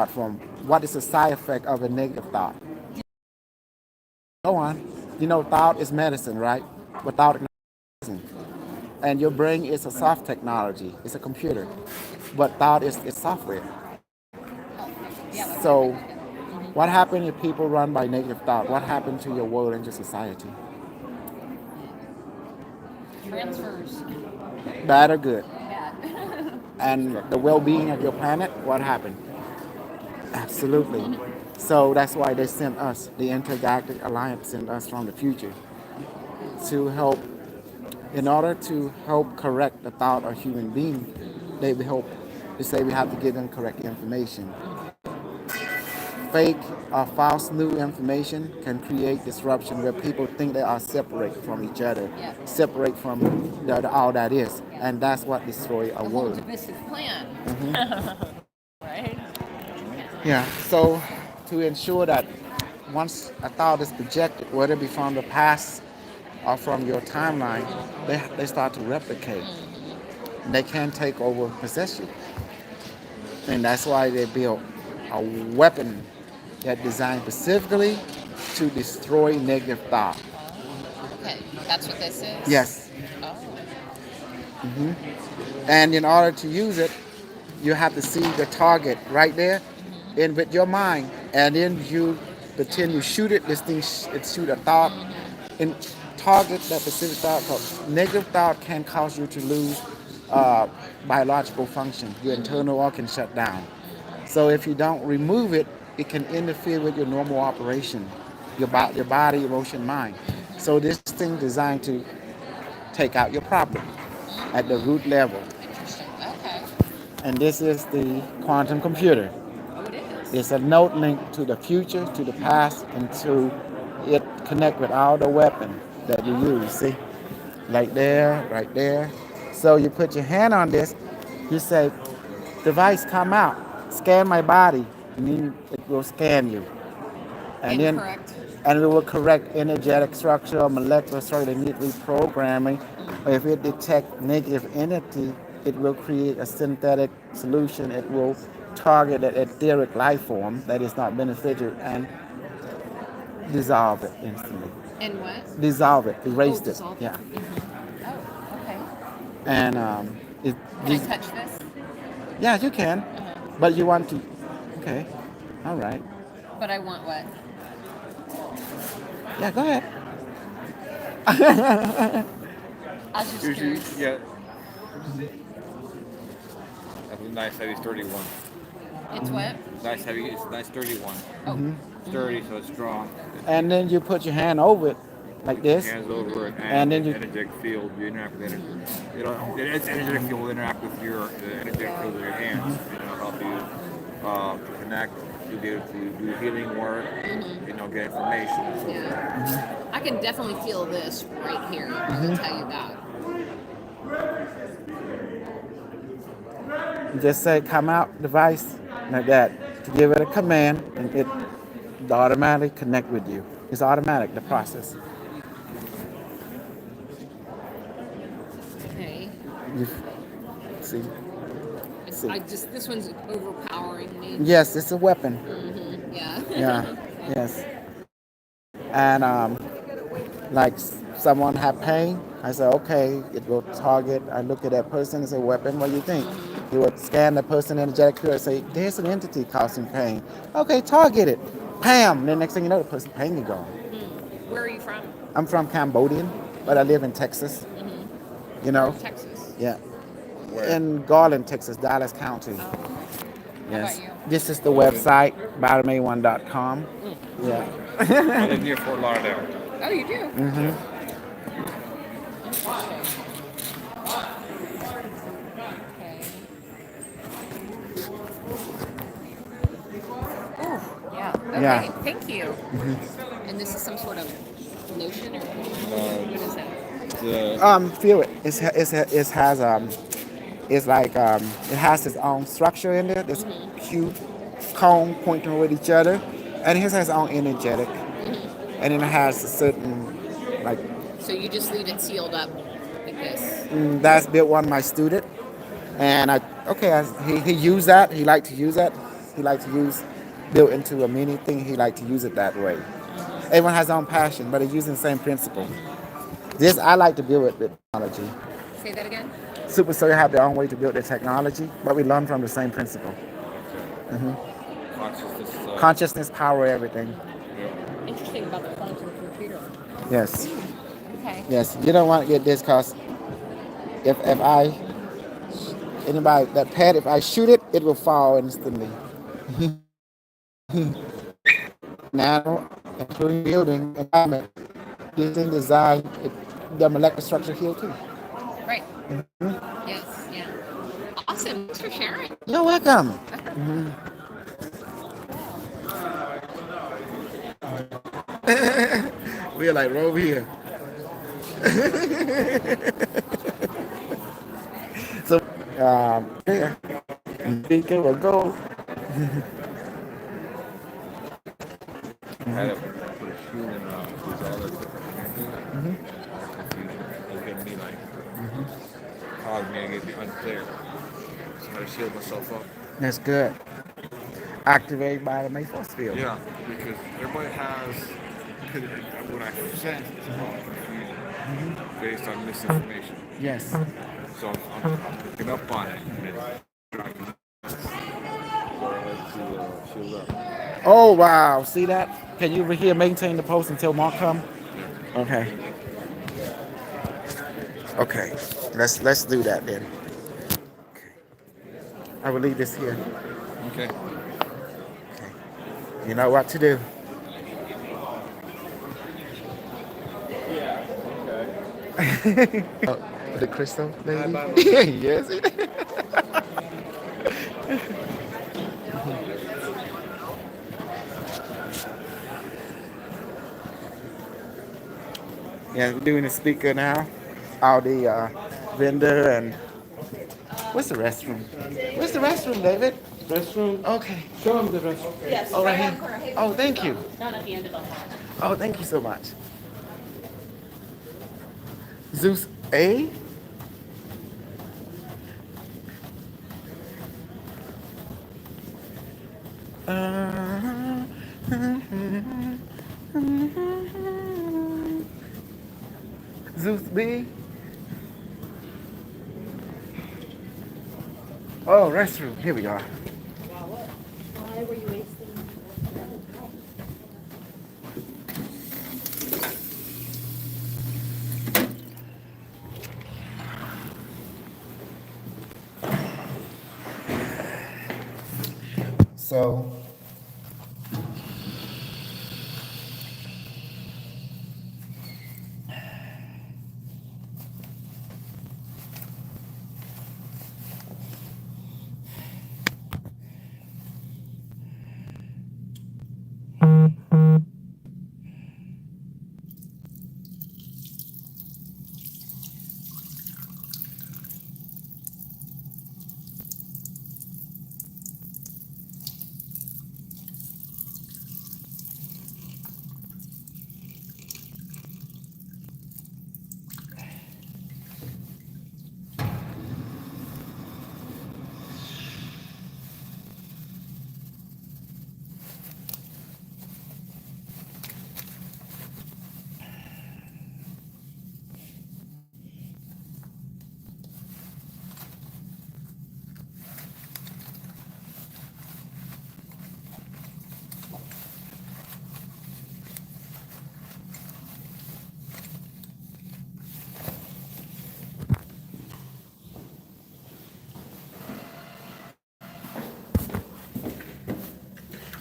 from what is the side effect of a negative thought. Go on. You know, thought is medicine, right? Without medicine. And your brain is a soft technology. It's a computer. But thought is software. Yeah, that's So different. Mm-hmm. what happened if people run by negative thought? What happened to your world and your society? Transfers. Bad or good? Bad. And the well-being of your planet, what happened? Absolutely. So that's why they sent us, the Intergalactic Alliance sent us from the future to help, in order to help correct the thought of human being, they help, they say we have to give them correct information. Fake or false new information can create disruption where people think they are separate from each other, Yeah. separate from all that is, Yeah. and that's what destroys our The whole world. divisive plan. Right? Yeah. So to ensure that once a thought is projected, whether it be from the past or from your timeline, they start to replicate. They can take over possession, and that's why they built a weapon that designed specifically to destroy negative thought. Oh, okay. That's what this is? Yes. Oh. And in order to use it, you have to see the target right there Mm-hmm. in with your mind, and then you pretend you shoot it. This thing it shoot a thought and target that specific thought. Cause negative thought can cause you to lose uh, biological function. Your internal organ shut down. So if you don't remove it, it can interfere with your normal operation, Right. your body, emotion, mind. So this thing designed to take out your problem at the root level. Interesting. Okay. And this is the quantum computer. Oh, it is. It's a node link to the future, to the past, and to it connect with all the weapon that you use. Oh. See, like there, right there. So you put your hand on this. You say, "Device, come out, scan my body," and then it will scan you, and then Incorrect. and it will correct energetic structure or molecular structure that need reprogramming. Or if it detects negative entity, it will create a synthetic solution. It will target an etheric life form that is not beneficial and dissolve it instantly. And what? Dissolve it, Oh, erase it. dissolve it. Yeah. Mm-hmm. Oh, okay. And it, Can I touch this? yeah, you can, Uh-huh. but you want to. Okay. All right. But I want what? Yeah, go ahead. I was just Usually, curious. yeah, that's a nice heavy sturdy one. It's what? Nice heavy, it's a nice sturdy one. Oh. Sturdy, so it's strong. And then you put your hand over it, like this, Hands over it, and and then the you. energetic field, you interact with energy. You know, its energetic field will interact with the energetic field of your hands. You know, help you connect, to be able to do healing work, you know, get information and so forth. Yeah. I can definitely feel this right here. I will tell you that. Just say come out device like that to give it a command and it automatically connect with you. It's automatic the process. Okay. You see, see. I just this one's overpowering me. Yes, it's a weapon. Yeah. Yeah, yes. And like someone have pain, I say okay, it will target. I look at that person and say weapon. What do you think? He would scan the person energetic field and say there's an entity causing pain. Okay, target it. Pam. Then next thing you know, the person pain is gone. Where are you from? I'm from Cambodian, but I live in Texas. You Where know, in Texas? yeah, Where? in Garland, Texas, Dallas County. Oh, okay. How Yes. about you? This is the website, biomed1.com. Yeah. I live near Fort Lauderdale. Oh, you do? Yeah. Okay. Oh, yeah. Okay. Yeah. Thank you. And this is some sort of lotion or what is that? The Feel it. It has it's like it has its own structure in there. This cube cone pointing with each other, and it has its own energetic, and then it has a certain like So you just leave it sealed up like this. that's built one of my student, and he used that. He liked to use that, He likes to use built into a mini thing. He likes to use it that way. Everyone has their own passion, but it's using the same principle. This I like to build with technology. Say that again. Super Soldier have their own way to build their technology, but we learn from the same principle. Okay. Consciousness. Consciousness, power, everything. Yeah. Interesting about the quantum computer. Yes, Okay. yes. You don't want to get this because if I anybody that pad, if I shoot it, it will fall instantly. Nano, including building environment, using design, the molecular structure here too. Right. Yes. Yeah. Awesome. Thanks for sharing. You're welcome. We're like right over here. So, yeah, speaker will go. Had it put a shield in these all the different energies. Confusion. It was getting me like caused me to get unclear. So I had to shield myself up. That's good. Activate by the May force field. Yeah, because everybody has what I sense is all confusion based on misinformation. Yes. So I'm picking up on it and it's driving me nuts. So I like to shield up. Oh wow. See that? Can you over here maintain the post until Mark come? Okay. Okay. Let's do that then. I will leave this here. Okay. Okay. You know what to do. The crystal lady? Yes. Yeah, we're doing the speaker now. All the vendor and what's the restroom? Where's the restroom, David? Restroom. Okay. Show him the restroom. Yes. Oh, right here. Oh, thank you. Not at the end of the hall. Oh, thank you so much. Zeus A. Zeus B. Oh, restroom. Here we are. Why were you wasting? So,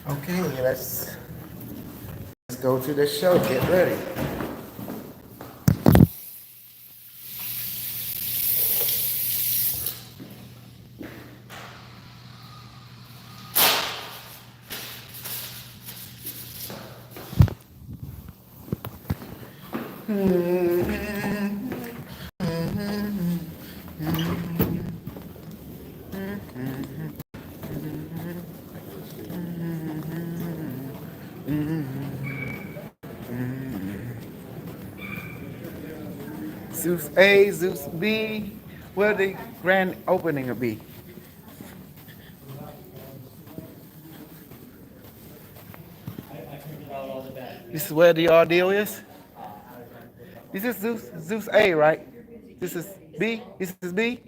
okay, let's go to the show. Get ready. Zeus A, Zeus B. Where the grand opening will be? This is where the ordeal is. This is Zeus A, right? This is B. This is B.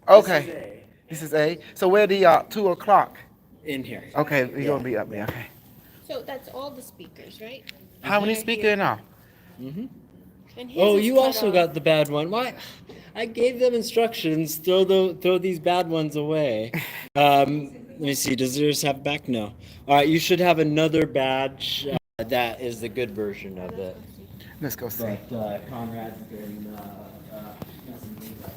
Okay. This is A. So where the 2 o'clock? In here. Okay, we're gonna be up there. Okay. So that's all the speakers, right? How many speakers now? And his Oh, is you cut also off. got the bad one. Why? I gave them instructions. Throw these bad ones away. Let me see. Does yours have back? No. All right. You should have another badge that is the good version of it. Let's go see. But Conrad's been messing me up.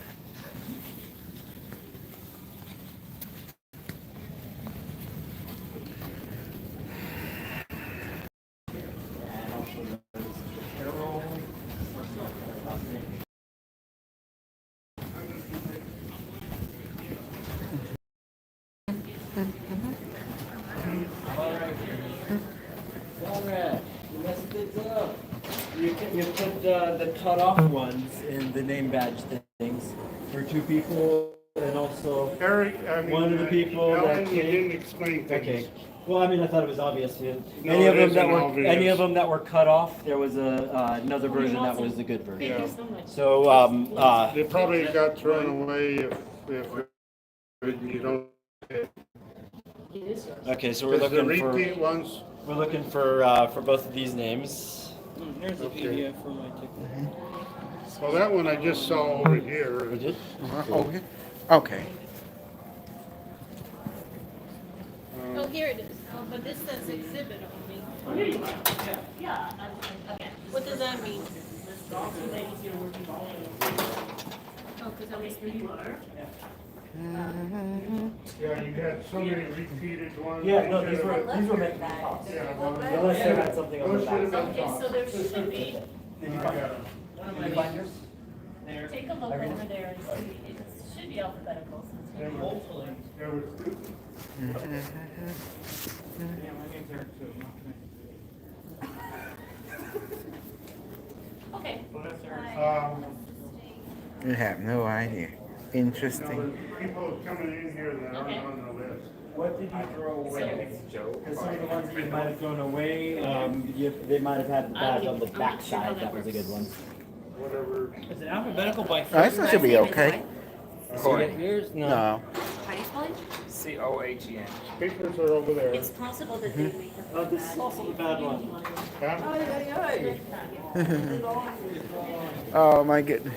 Conrad, you messed things up. You put the cut off ones in the name badge things for 2 people and also Eric, I mean, one of the people that Alan, you came. didn't explain things. Okay. Well, I mean, I thought it was obvious. No, Any of it them that isn't were obvious. cut off, there was another version that was the good version. Yeah. So They probably got thrown away if you don't. okay, so we're Because the looking repeat ones, for both of these names. Here's a Okay. PDF for my ticket. well, that one I just saw over here. We did. Okay. Okay. Oh, here it is. Oh, but this says exhibit on me. What does that mean? Oh, because I'm speaking. Yeah, you had so many repeated ones. Yeah, no, They these should've- were meant to be tops. Yeah, well, Unless they had something on the those should have back. been Okay, so tops. there should be, Did you I find, got 'em. did you find yours? take a look over there and see, it should be alphabetical since There you. was- there was two. Okay. Um, You have no idea. you know, Interesting. there's people coming in here that aren't on the list. What did you throw away? Because some of the ones that you might have thrown away, they might have had the badge on the back side. That was a good one. Whatever. Is it alphabetical by This should be okay. Yours? No. How do you spell it? COHEN. Papers are over there. It's possible that they may have. Oh, this is also the bad one. Huh? Oh my goodness.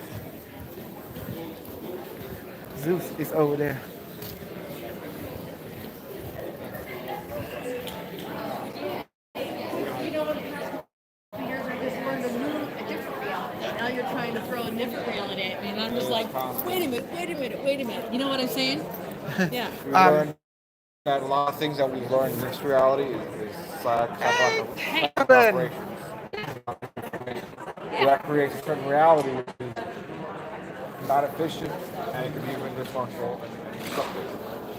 Zeus is over there. Years I just learned a different reality. Now you're trying to throw a different reality at me, and I'm just like, wait a minute. You know what I'm saying? Yeah. We learned that a lot of things that we've learned in this reality is psychological operations. That creates a certain reality which is not efficient and it can be even dysfunctional and destructive.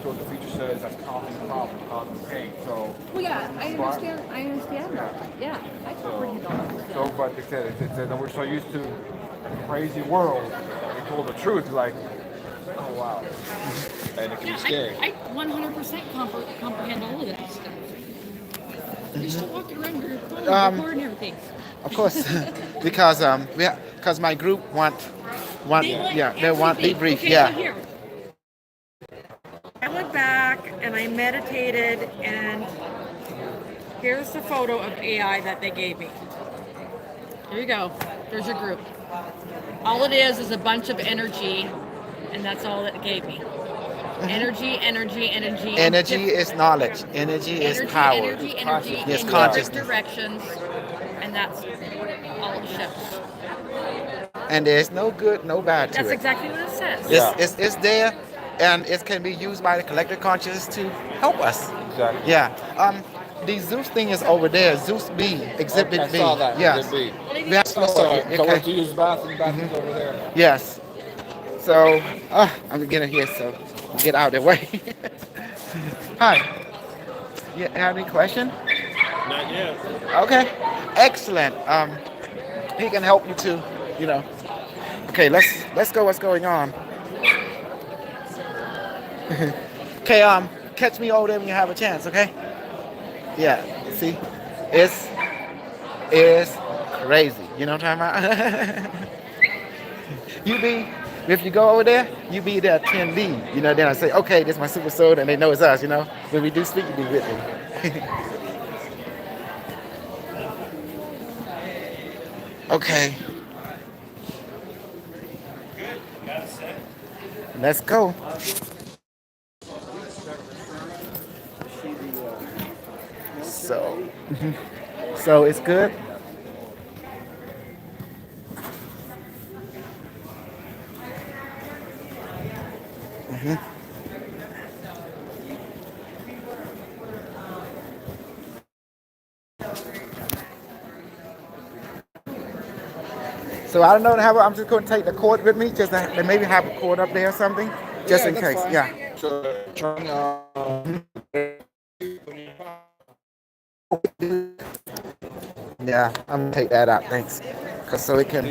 So what the future says that's causing the problem, causing pain. So Well, yeah, I understand that. Yeah, I comprehend all of that. so but they said that we're so used to a crazy world, we told the truth like, oh wow. And it can be scary. I 100% comprehend all of that stuff. You're still walking around with your phone, recording everything. Of course, because my group want they want everything. debrief. Okay, Yeah. so here. I went back and I meditated, and here's the photo of AI that they gave me. Here you go. There's your group. All it is a bunch of energy, and that's all it gave me. Energy. Energy is knowledge. Energy is power. Energy Yes, in consciousness. different directions, and that's all it shows. And there's no good, no bad to That's it. exactly what it says. It's there, and it can be used by the collective consciousness to help us. Exactly. Yeah. The Zeus thing is over there. Zeus B, Exhibit I B. saw that. Yes. Exhibit B. Yes, So Lord. I went to Okay. use the bathroom. Bathroom's over there. Yes. So, I'm getting here, so get out of the way. Hi. You have any question? Not yet. Okay. Excellent. He can help you too. Okay, let's go. What's going on? Okay. Catch me over there when you have a chance. Okay. Yeah. See. It's it's crazy. You know what I'm talking about? You be if you go over there, you be the attendee. You know, then I say, okay, this is my super soda, and they know it's us. You know, when we do speak, you be with me. Okay, let's go. So, so it's good. So I don't know how I'm just going to take the cord with me, just to maybe have a cord up there or something, just Yeah, in that's case. fine. Yeah. So turn Yeah, I'm gonna take that out. Thanks. Cause so it can.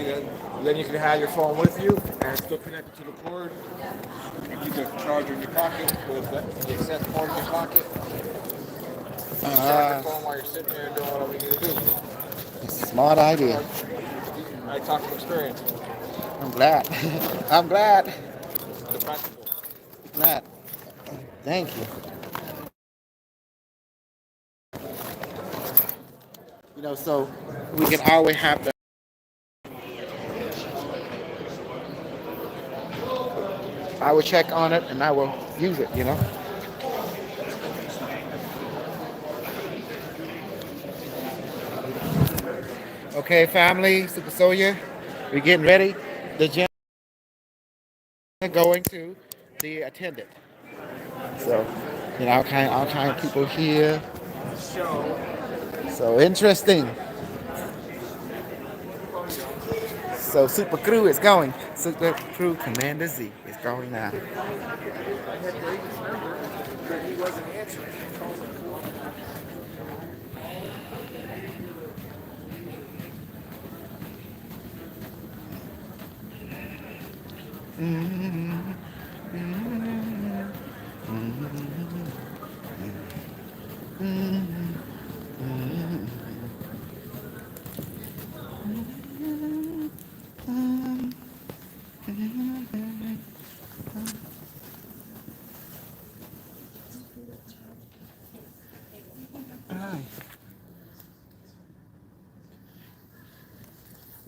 then you can have your phone with you and still connected to the cord. You keep the charger in your pocket with the access cord in your pocket. You can charge your phone while you're sitting there doing whatever you need to do. Smart idea. I talk from experience. I'm glad. I'm glad. The practical. Glad. Thank you. You know, so we can always have the. I will check on it and I will use it. You know. Okay, family, Super Soldier, we're getting ready. The gym is going to the attendant. So, you know, all kind of people here. So interesting. So Super Crew is going. Super Crew Commander Z is going now.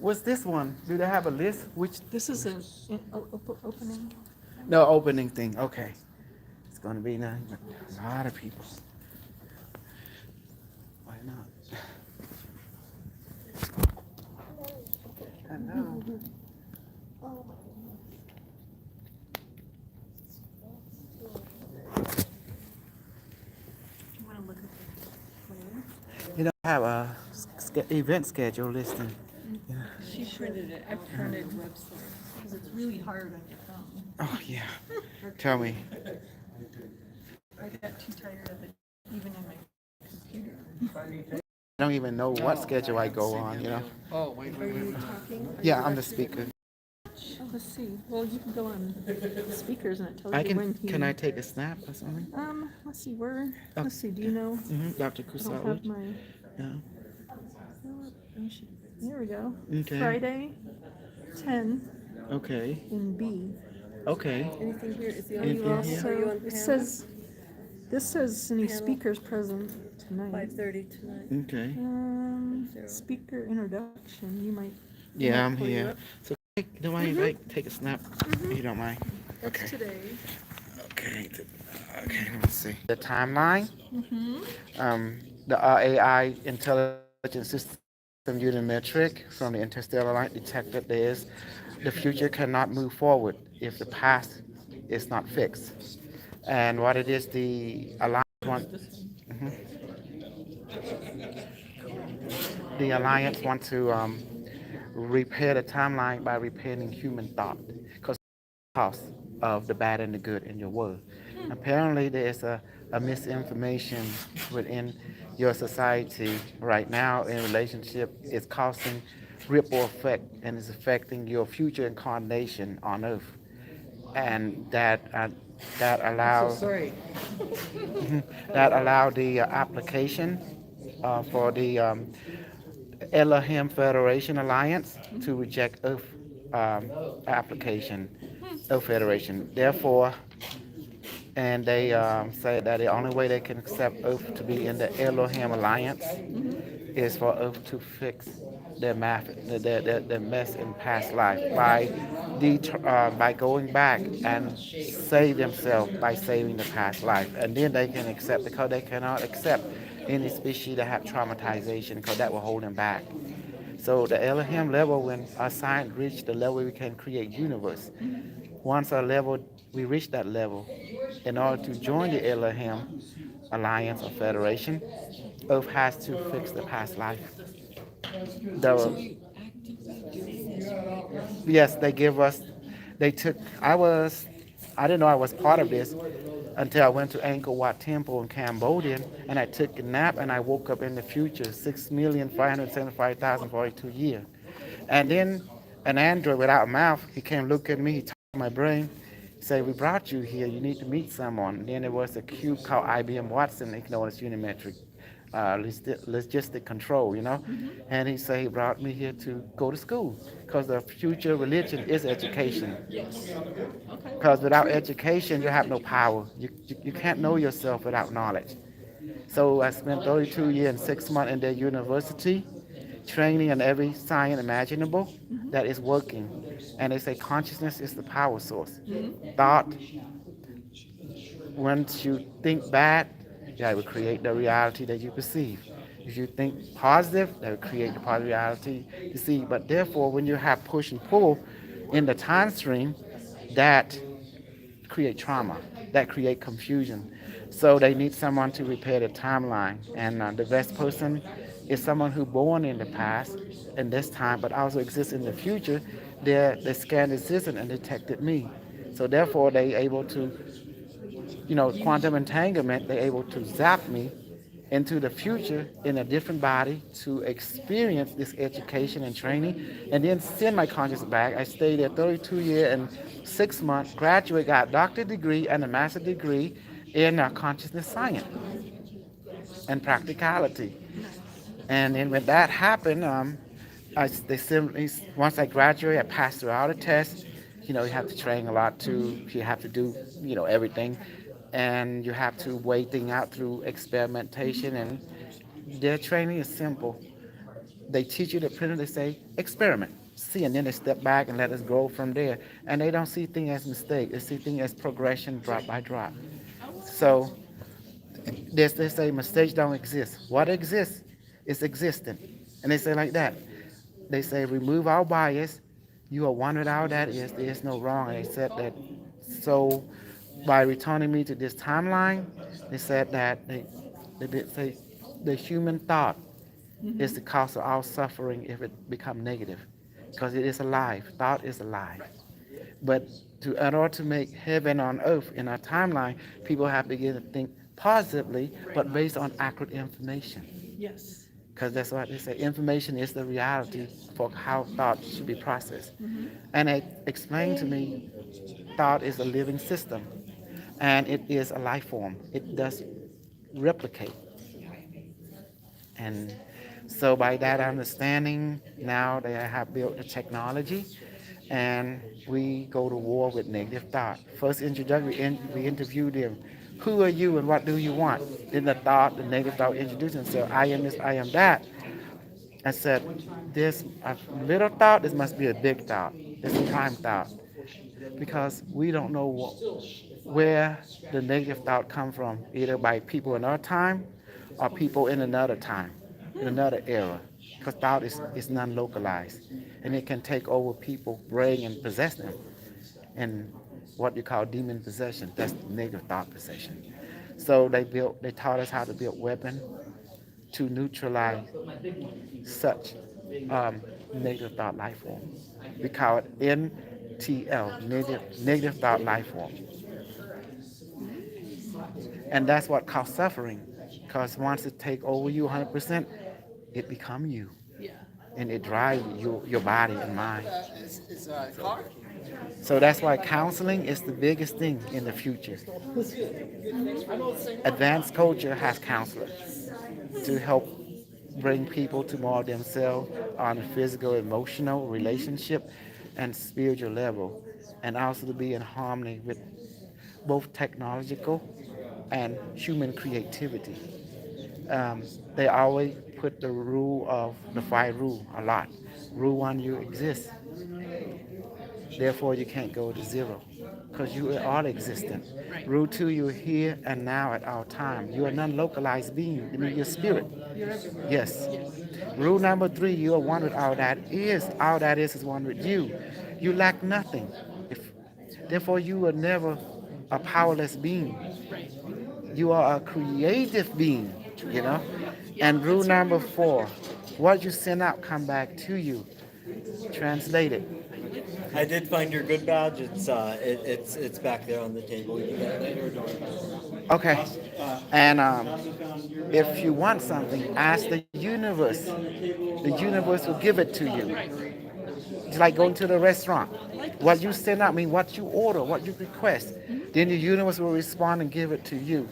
What's this one? Do they have a list? Which This is an opening. no opening thing? Okay, it's gonna be nice. A lot of people. Why not? I know. You want to look at the plan? You don't have a event schedule listing. She printed it. I printed website because it's really hard on your phone. Oh yeah. Tell me. I got too tired of it, even on my computer. I don't even know what schedule I go on. You know. Oh, wait, Are you talking? Yeah, I'm the speaker. Oh, let's see. Well, you can go on speakers and it tells I you when can. he. Can I take a snap or something? Let's see where. Let's see. Do you know? Dr. I don't have Kusal. my. Yeah. There we go. Okay. Friday, 10 Okay. in B. Okay. Anything here? Is the And only you Anything here? Are you also, on it panel? says, this says any Panel? speakers present tonight. 5:30 tonight. Okay. Speaker introduction, you might. Yeah, I'm pull you here. up. So do I like take a snap? If you don't mind. That's Okay. today. Okay. Okay. Let me see. The timeline. The AI intelligence system unimetric from the interstellar light detected this. The future cannot move forward if the past is not fixed. And what it is, the alliance want, the alliance want to repair the timeline by repairing human thought, because cost of the bad and the good in your world. Apparently, there is a misinformation within your society right now in relationship. It's causing ripple effect and is affecting your future incarnation on Earth, and that allows sorry. that allow the application for the Elohim Federation Alliance to reject Earth application, Earth Federation. Therefore, and they say that the only way they can accept Earth to be in the Elohim Alliance is for Earth to fix their math, their mess in past life by going back and save themselves by saving the past life, and then they can accept because they cannot accept any species that have traumatization because that will hold them back. So the Elohim level, when our science reach the level we can create universe, once our level we reach that level, in order to join the Elohim Alliance or Federation, Earth has to fix the past life. So The you actively doing this right now? Yes, they give us. They took. I didn't know I was part of this until I went to Angkor Wat Temple in Cambodia, and I took a nap, and I woke up in the future, 6,575,042 years. And then an android without a mouth, he came look at me, he talked to my brain, say, we brought you here, you need to meet someone. And then there was a cube called IBM Watson, it's unimetric logistic control, And he said he brought me here to go to school because the future religion is education. Yes. Okay. Because without education, you have no power. You can't know yourself without knowledge. So I spent 32 years and 6 months in their university, training in every science imaginable that is working. And they say consciousness is the power source. Thought, once you think bad, that will create the reality that you perceive. If you think positive, that will create the positive reality you see. But therefore, when you have push and pull in the time stream, that create trauma, that create confusion. So they need someone to repair the timeline. And the best person is someone who born in the past, in this time, but also exists in the future. They scanned the system and detected me. So therefore, they able to, quantum entanglement, they're able to zap me into the future in a different body to experience this education and training and then send my conscious back. I stayed there 32 years and 6 months, graduate, got a doctorate degree and a master's degree in consciousness science and practicality. And then when that happened, they simply, once I graduated, I passed through all the tests. You have to train a lot too. You have to do, everything. And you have to weigh things out through experimentation. And their training is simple. They teach you the principle, they say, experiment. See, and then they step back and let us grow from there. And they don't see things as mistake. They see things as progression, drop by drop. So they say mistakes don't exist. What exists is existent. And they say like that. They say remove our bias. You are one without that is there is no wrong. And they said that so by returning me to this timeline, they said that they did say the human thought is the cause of all suffering if it become negative. Because it is alive. Thought is alive. But in order to make heaven on earth in our timeline, people have to begin to think positively, but based on accurate information. Yes. Because that's what they say. Information is the reality for how thought should be processed. And it explained to me thought is a living system and it is a life form. It does replicate. And so by that understanding, now they have built the technology and we go to war with negative thought. First introduction, we interview them. Who are you and what do you want? Then the negative thought introduced themselves. I am this, I am that. I said, this a little thought, this must be a big thought. This is a prime thought. Because we don't know where the negative thought come from, either by people in our time or people in another time, in another era. Because thought is non-localized. And it can take over people's brain and possess them. And what you call demon possession, that's negative thought possession. So they taught us how to build weapons to neutralize such negative thought life form. We call it NTL, negative thought life form. And that's what causes suffering. Because once it take over you 100%, it become you. Yeah. And it drives your body and mind. So that's why counseling is the biggest thing in the future. Advanced culture has counselors to help bring people to more of themselves on a physical, emotional, relationship, and spiritual level, and also to be in harmony with both technological and human creativity. Um, they always put the rule of the five rule a lot. Rule one, you exist. Therefore, you can't go to zero because you are all existent. Right. Rule two, you're here and now at all time. You are non-localized being. I mean, you're spirit. You're everywhere. Yes. Yes. Rule number three, you are one with all that is. All that is one with you. You lack nothing. If, therefore, you are never a powerless being. Right. You are a creative being, you know. Yep. Yep. And rule That's certainly number four, refreshing. what you send out come back to you. Translate it. I did find your good badge. It's back there on the table. You can get it later. Don't worry about it. Okay. And if you want something, ask the universe. The universe will give it to you. It's like going to the restaurant. What you send out, I mean, what you order, what you request, then the universe will respond and give it to you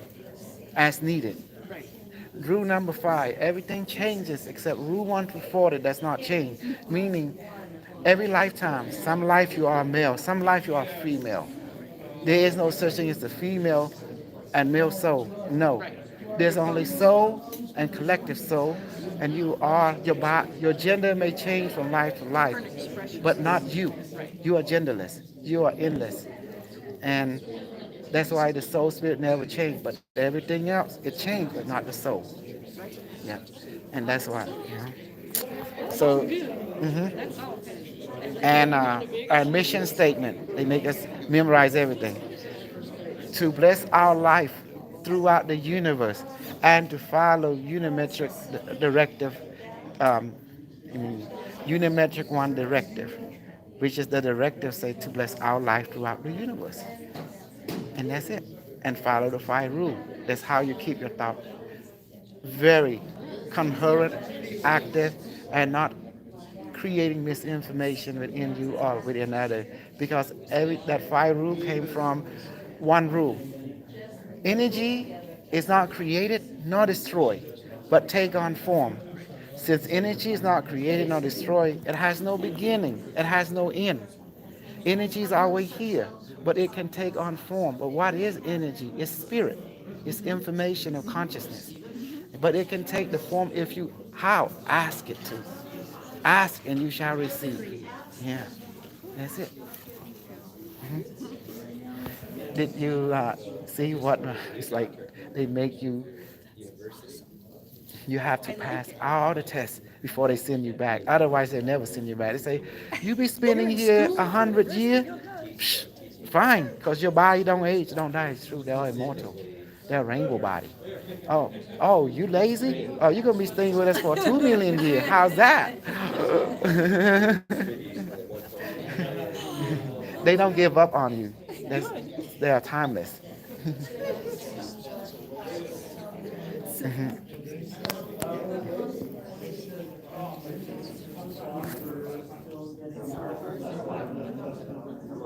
as needed. Right. Rule number five, everything changes except rule 1 to 40 does not change. Meaning, every lifetime, some life you are male, some life you are female. There is no such thing as the female and male soul. No. There's only soul and collective soul, and you are your gender may change from life to life, but not you. You are genderless. You are endless. And that's why the soul spirit never changed, but everything else it changed, but not the soul. Yeah, and that's why. So, and our mission statement, they make us memorize everything. To bless our life throughout the universe and to follow unimetric directive, um, mm, unimetric one directive, which is the directive say to bless our life throughout the universe. And that's it. And follow the five rule. That's how you keep your thought very coherent, active, and not creating misinformation within you or within another. Because every that five rule came from one rule. Energy is not created nor destroyed, but take on form. Since energy is not created nor destroyed, it has no beginning, it has no end. Energy is always here, but it can take on form. But what is energy? It's spirit. It's information of consciousness. But it can take the form if you how? Ask it to. Ask and you shall receive. Yeah. That's it. Did you see what it's like they make you have to pass all the tests before they send you back. Otherwise, they never send you back. They say, you be spending here 100 years. Psh, fine, because your body don't age, don't die. It's true, they're immortal. They're a rainbow body. Oh, you lazy? Oh, you're gonna be staying with us for 2 million years. How's that? They don't give up on you. That's, they are timeless.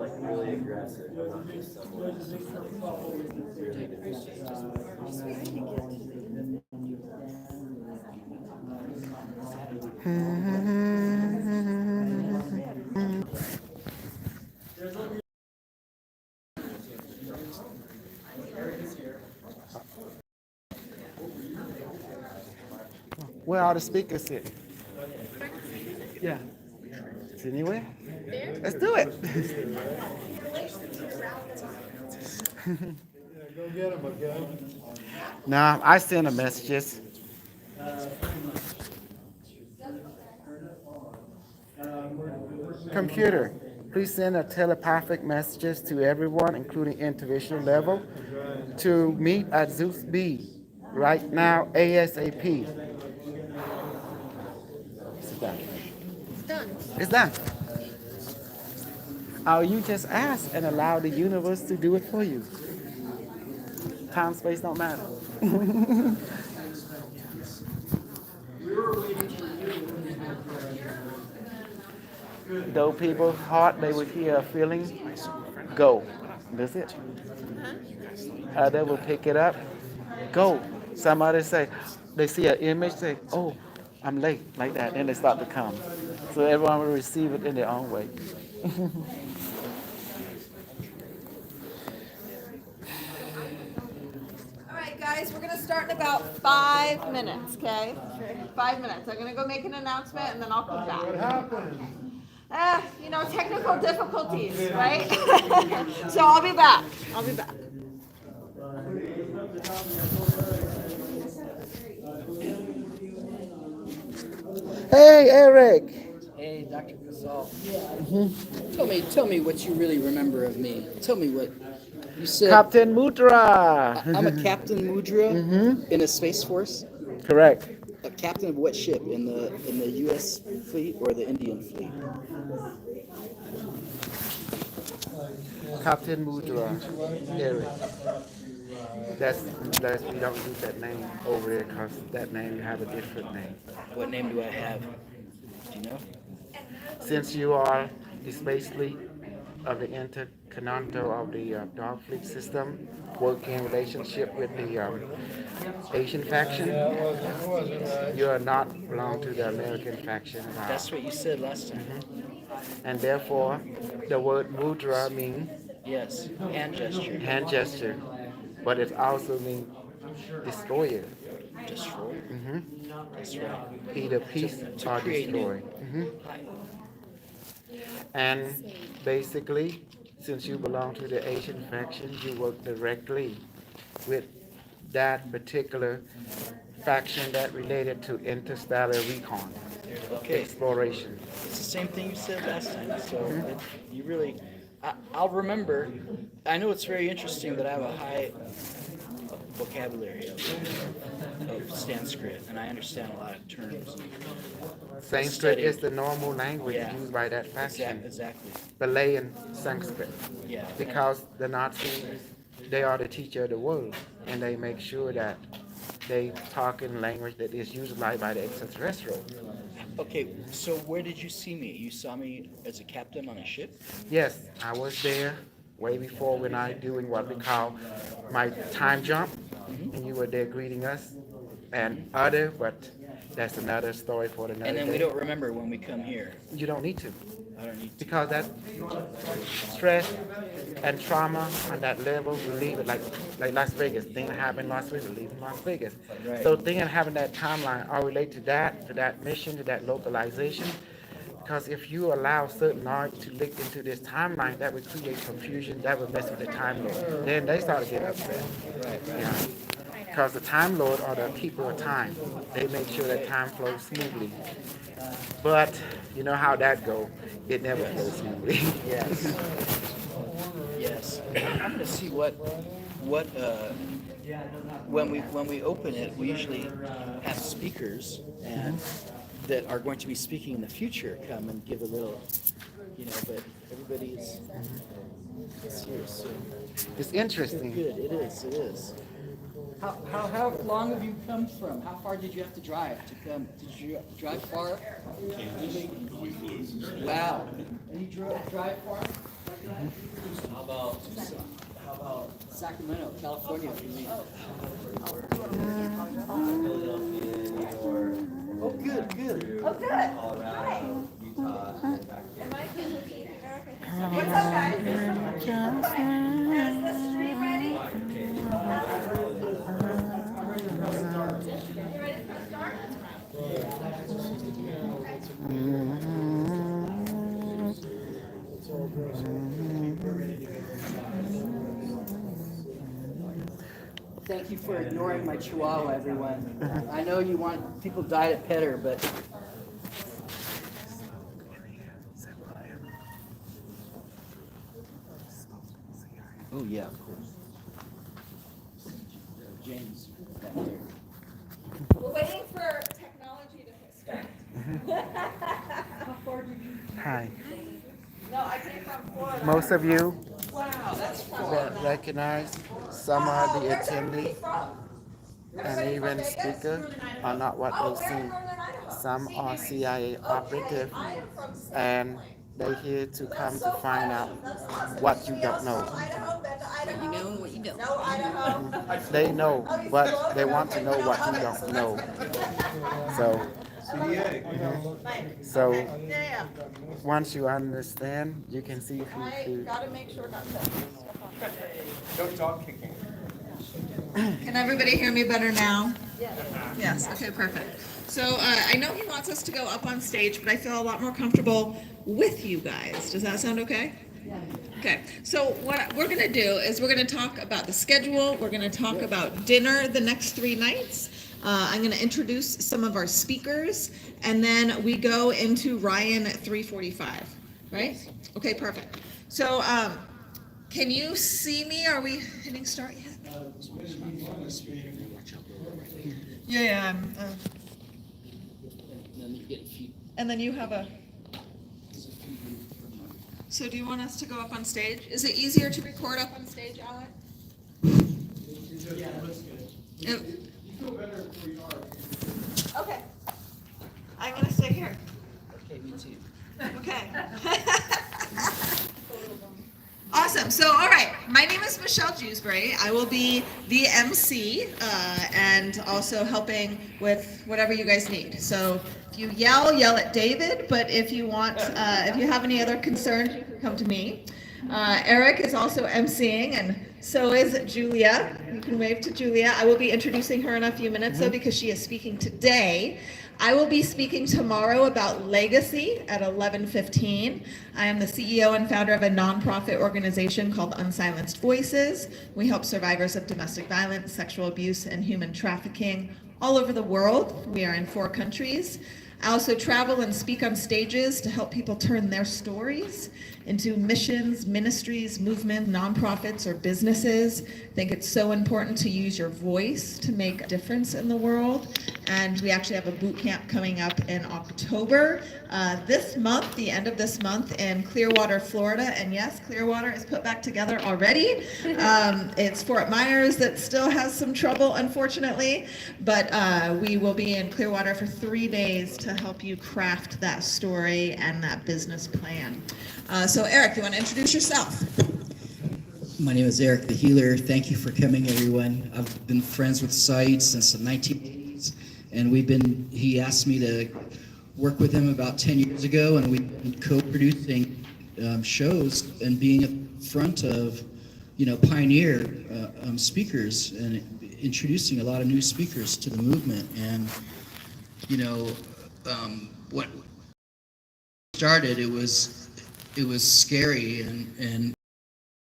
Like really aggressive, not just someone really Where are the speakers sitting? Yeah. It's anywhere? Let's do it. Go get him, okay? Nah, I send the messages. Computer, please send a telepathic messages to everyone, including individual level, to meet at Zeus B right now, ASAP. It's done. It's done. It's done. Oh, you just ask and allow the universe to do it for you. Time, space don't matter. Though people's heart, they would hear a feeling, go. That's it. They will pick it up, go. Some others say, they see an image, say, oh, I'm late, like that. Then they start to come. So everyone will receive it in their own way. All right, guys, we're gonna start in about 5 minutes, okay? 5 minutes. I'm gonna go make an announcement and then I'll come back. Technical difficulties, right? So I'll be back. I'll be back. Hey, Eric. Hey, Dr. Casal. Tell me what you really remember of me. Tell me what you said. Captain Mudra. I'm a Captain Mudra in a Space Force. Correct. A captain of what ship? In the U.S. fleet or the Indian fleet? Captain Mudra. Eric. That's we don't use that name over there because that name you have a different name. What name do I have? Do you know? Since you are the space fleet of the intercontinental of the Dog Fleet system, working in relationship with the Asian faction, you are not belong to the American faction at all. That's what you said last time. And therefore, the word mudra means Yes, hand gesture. hand gesture, but it also means destroyer. Destroy. That's right. Either peace To or create destroy. new. And basically, since you belong to the Asian faction, you work directly with that particular faction that related to interstellar recon, Okay. exploration. It's the same thing you said last time. So you really, I'll remember. I know it's very interesting that I have a high vocabulary of Sanskrit, and I understand a lot of terms. Sanskrit Study. is the normal language Yeah. used by that faction. Exactly. Malayan Sanskrit. Yeah. Because the Nazis, they are the teacher of the world, and they make sure that they talk in language that is utilized by the extraterrestrials. Okay, so where did you see me? You saw me as a captain on a ship? Yes, I was there way before when I doing what we call my time jump, and you were there greeting us and other, but that's another story for another And then day. we don't remember when we come here. You don't need to, I don't need to. because that stress and trauma on that level, we leave it like Las Vegas. Things that happen in Las Vegas, we leave in Las Vegas. Right. So things that happen in that timeline all relate to that mission, to that localization. Because if you allow certain knowledge to leak into this timeline, that would create confusion, that would mess with the Time Lord. Then they start to get upset. Yeah. Because the Time Lord are the keeper of time. They make sure that time flows smoothly. But you know how that go. It never flows smoothly. Yes. Yes. I'm gonna see what when we open it, we usually have speakers and that are going to be speaking in the future come and give a little, but everybody's here, so It's interesting. good. It is. How long have you come from? How far did you have to drive to come? Did you drive far? Wow. And you drive far? How about Sacramento, California for me? Oh, good. Oh, good. Hi. What's up, guys? Is the stream ready? You ready for the start? Thank you for ignoring my chihuahua, everyone. I know you want people died at Petter, but oh yeah, of course. James, back there. We're waiting for technology to start. Hi. No, I came from Florida. Most of you Wow, that's fun. that recognize some of the Where's everybody attendees from? and even speaker are not what Oh, they where in seem. Northern Idaho? Some are CIA operative, I am from St. and they're here to come So to find out That's awesome. what you Anybody don't else know. from Idaho? Been to Idaho? You know and what you don't. No, Idaho. They know, but they want to know what you don't know. So So once you understand, you can see if you gotta make sure not to. Don't talk kicking. Can everybody hear me better now? Yes, okay, perfect. So I know he wants us to go up on stage, but I feel a lot more comfortable with you guys. Does that sound okay? Okay, so what we're gonna do is we're gonna talk about the schedule, we're gonna talk about dinner the next 3 nights. I'm gonna introduce some of our speakers, and then we go into Ryan at 3:45, right? Okay, perfect. So, can you see me? Are we hitting start yet? Yeah, and then you have a. So do you want us to go up on stage? Is it easier to record up on stage, Alec? Yeah. Okay. I'm gonna stay here. Okay, me too. Okay. Awesome. So, all right. My name is Michelle Jewsbury. I will be the MC and also helping with whatever you guys need. So, if you yell at David. But if you want, if you have any other concerns, you can come to me. Eric is also MCing, and so is Julia. You can wave to Julia. I will be introducing her in a few minutes, though, because she is speaking today. I will be speaking tomorrow about legacy at 11:15. I am the CEO and founder of a nonprofit organization called Unsilenced Voices. We help survivors of domestic violence, sexual abuse, and human trafficking all over the world. We are in 4 countries. I also travel and speak on stages to help people turn their stories into missions, ministries, movements, nonprofits, or businesses. I think it's so important to use your voice to make a difference in the world. And we actually have a boot camp coming up in October this month, the end of this month, in Clearwater, Florida. And yes, Clearwater is put back together already. It's Fort Myers that still has some trouble, unfortunately. But we will be in Clearwater for 3 days to help you craft that story and that business plan. So Eric, you want to introduce yourself? My name is Eric the Healer. Thank you for coming, everyone. I've been friends with Saeed since the 1980s, and he asked me to work with him about 10 years ago, and we've been co-producing shows and being in front of, pioneer speakers and introducing a lot of new speakers to the movement. And, what started, it was scary and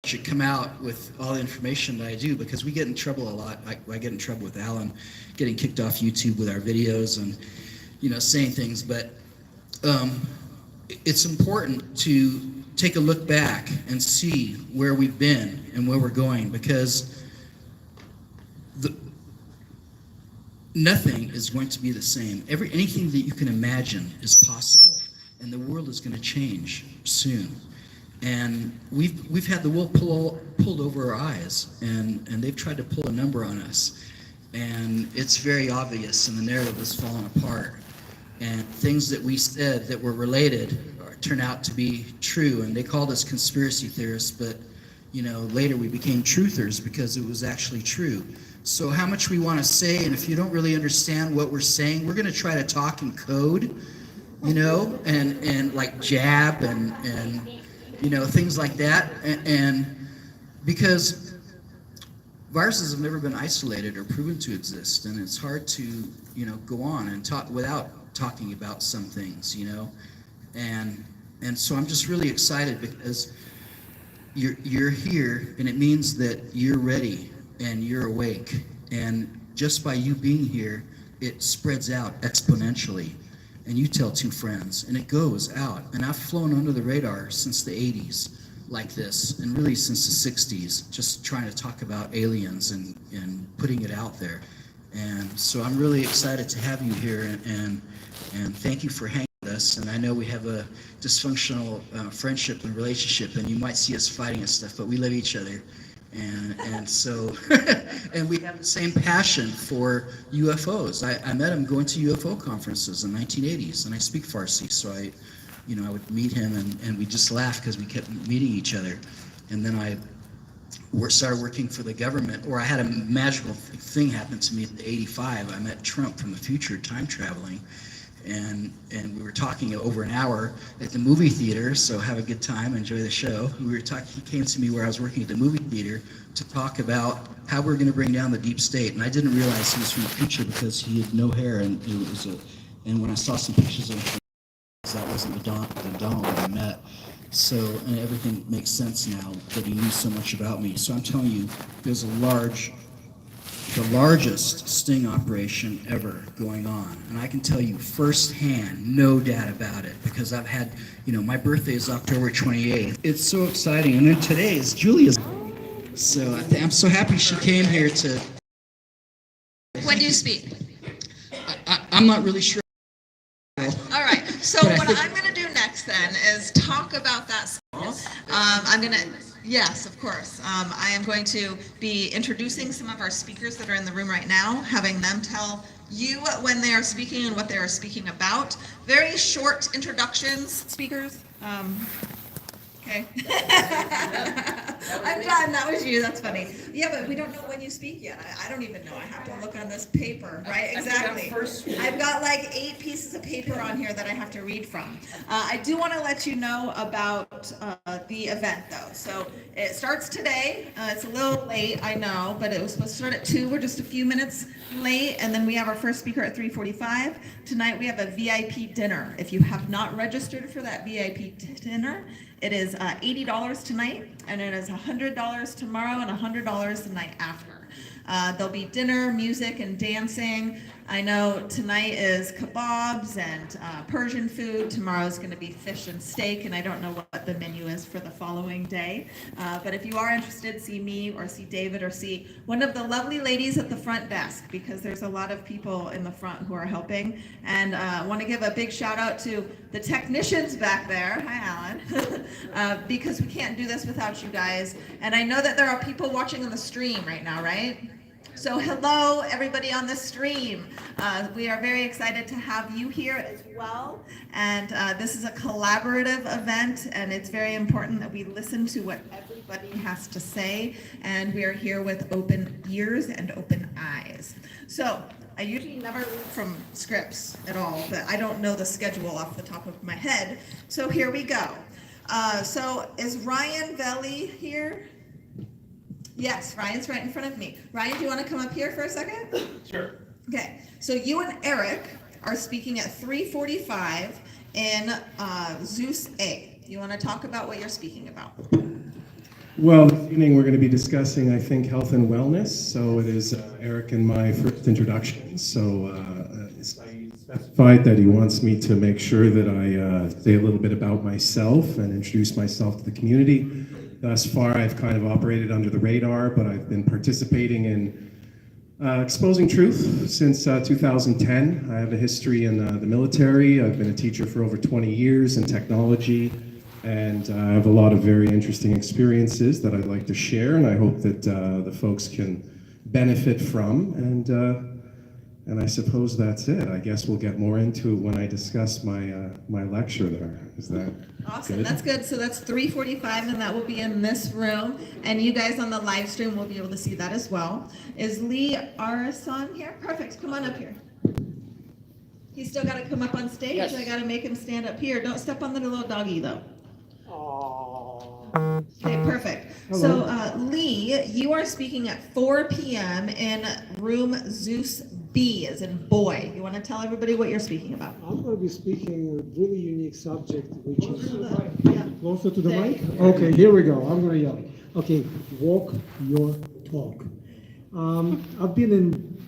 should come out with all the information that I do, because we get in trouble a lot. I get in trouble with Alan getting kicked off YouTube with our videos and saying things, but it's important to take a look back and see where we've been and where we're going, because nothing is going to be the same. Anything that you can imagine is possible, and the world is going to change soon. And we've had the wool pulled over our eyes, and they've tried to pull a number on us, and it's very obvious, and the narrative has fallen apart. And things that we said that were related turn out to be true, and they called us conspiracy theorists, but later we became truthers because it was actually true. So how much we want to say, and if you don't really understand what we're saying, we're going to try to talk in code, and like jab and things like that, and because viruses have never been isolated or proven to exist, and it's hard to go on and talk without talking about some things, and so I'm just really excited because you're here, and it means that you're ready and you're awake, and just by you being here, it spreads out exponentially. And you tell 2 friends, and it goes out. And I've flown under the radar since the 80s like this, and really since the 60s, just trying to talk about aliens and putting it out there. And so I'm really excited to have you here, and thank you for hanging with us. And I know we have a dysfunctional friendship and relationship, and you might see us fighting and stuff, but we love each other. And so, and we have the same passion for UFOs. I met him going to UFO conferences in the 1980s, and I speak Farsi, so I would meet him, and we just laugh because we kept meeting each other. And then I started working for the government, or I had a magical thing happen to me in '85. I met Trump from the future, time traveling, and we were talking over an hour at the movie theater. So have a good time, enjoy the show. We were talking. He came to me where I was working at the movie theater to talk about how we're going to bring down the deep state. And I didn't realize he was from the future because he had no hair, and it was a. And when I saw some pictures of him, that wasn't the Donald that I met. So, and everything makes sense now that he knew so much about me. So I'm telling you, there's the largest sting operation ever going on. And I can tell you firsthand, no doubt about it, because I've had, my birthday is October 28th. It's so exciting. And then today is Julia's. So I'm so happy she came here to. When do you speak? I'm not really sure. All right. So what I'm going to do next then is talk about that school. Yes, of course. I am going to be introducing some of our speakers that are in the room right now, having them tell you when they are speaking and what they are speaking about. Very short introductions, speakers. Okay. I'm done. That was you. That's funny. Yeah, but we don't know when you speak yet. I don't even know. I have to look on this paper, right? Exactly. I've got like 8 pieces of paper on here that I have to read from. I do want to let you know about the event, though. So it starts today. It's a little late, I know, but it was supposed to start at 2. We're just a few minutes late, and then we have our first speaker at 3:45. Tonight we have a VIP dinner. If you have not registered for that VIP dinner, it is $80 tonight, and it is $100 tomorrow and $100 the night after. There'll be dinner, music, and dancing. I know tonight is kebabs and Persian food. Tomorrow's going to be fish and steak, and I don't know what the menu is for the following day. But if you are interested, see me or see David or see one of the lovely ladies at the front desk, because there's a lot of people in the front who are helping. And I want to give a big shout out to the technicians back there. Hi, Alan. Because we can't do this without you guys. And I know that there are people watching on the stream right now, right? So hello, everybody on the stream. We are very excited to have you here as well. And this is a collaborative event, and it's very important that we listen to what everybody has to say. And we are here with open ears and open eyes. So I usually never read from scripts at all, but I don't know the schedule off the top of my head. So here we go. So is Ryan Velli here? Yes, Ryan's right in front of me. Ryan, do you want to come up here for a second? Sure. Okay, so you and Eric are speaking at 3:45 in Zeus A. You want to talk about what you're speaking about? Well, this evening we're going to be discussing, I think, health and wellness. So it is Eric and my first introduction. So he specified that he wants me to make sure that I say a little bit about myself and introduce myself to the community. Thus far, I've kind of operated under the radar, but I've been participating in exposing truth since 2010. I have a history in the military. I've been a teacher for over 20 years in technology, and I have a lot of very interesting experiences that I'd like to share, and I hope that the folks can benefit from. And I suppose that's it. I guess we'll get more into it when I discuss my lecture there. Is that awesome? good? That's good. So that's 3:45, and that will be in this room. And you guys on the live stream will be able to see that as well. Is Lee Arason here? Perfect. Come on up here. He's still got to come up on stage. Yes. I got to make him stand up here. Don't step on the little doggy though. Okay, perfect. So Lee, you are speaking at 4 p.m. in room Zeus B, as in boy. You want to tell everybody what you're speaking about? I'm going to be speaking a really unique subject, which is Yeah. closer to the mic. Okay, here we go. I'm going to yell. Okay, walk your talk. I've been in.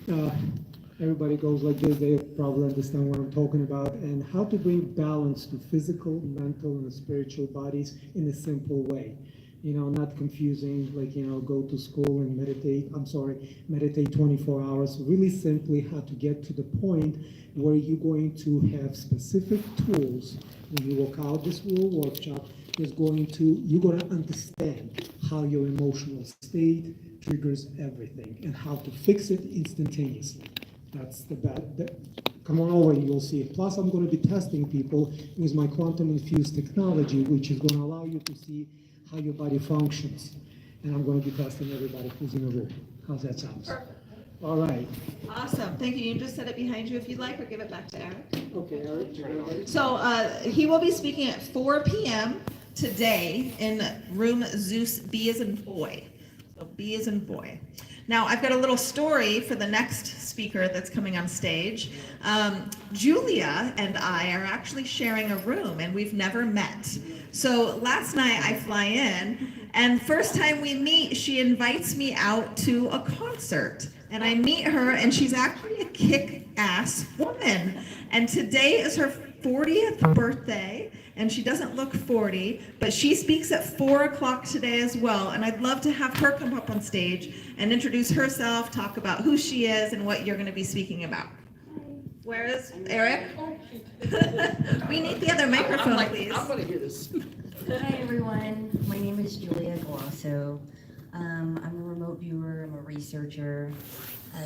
Everybody goes like this. They probably understand what I'm talking about, and how to bring balance to physical, mental, and spiritual bodies in a simple way. Not confusing, like, go to school and meditate 24 hours. Really simply how to get to the point where you're going to have specific tools when you walk out this little workshop. You're going to understand how your emotional state triggers everything and how to fix it instantaneously. That's the bad. Come on over, you'll see it. Plus, I'm going to be testing people with my quantum-infused technology, which is going to allow you to see how your body functions. And I'm going to be testing everybody who's in the room. How's that sound? All right. Awesome, thank you. You can just set it behind you if you'd like, or give it back to Eric. Okay, Eric, you ready? So he will be speaking at 4 p.m. today in room Zeus B as in boy. So B as in boy. Now I've got a little story for the next speaker that's coming on stage. Julia and I are actually sharing a room and we've never met. So last night I fly in and first time we meet, she invites me out to a concert. And I meet her and she's actually a kick-ass woman. And today is her 40th birthday, and she doesn't look 40, but she speaks at 4 o'clock today as well. And I'd love to have her come up on stage and introduce herself, talk about who she is and what you're going to be speaking about. Where is Eric? We need the other microphone, please. I'm gonna hear this. Hi everyone, my name is Julia Galasso. I'm a remote viewer, I'm a researcher.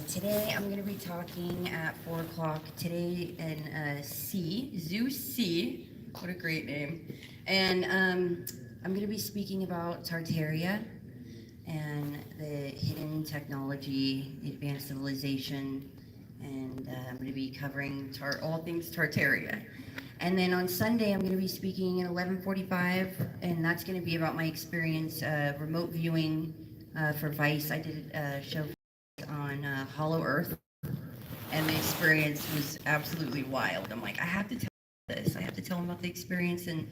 Today I'm going to be talking at 4 o'clock today in Zeus C, what a great name. And I'm going to be speaking about Tartaria and the hidden technology, advanced civilization, and I'm going to be covering all things Tartaria. And then on Sunday, I'm going to be speaking at 11:45, and that's going to be about my experience remote viewing for Vice. I did a show on Hollow Earth, and the experience was absolutely wild. I'm like, I have to tell this. I have to tell them about the experience, and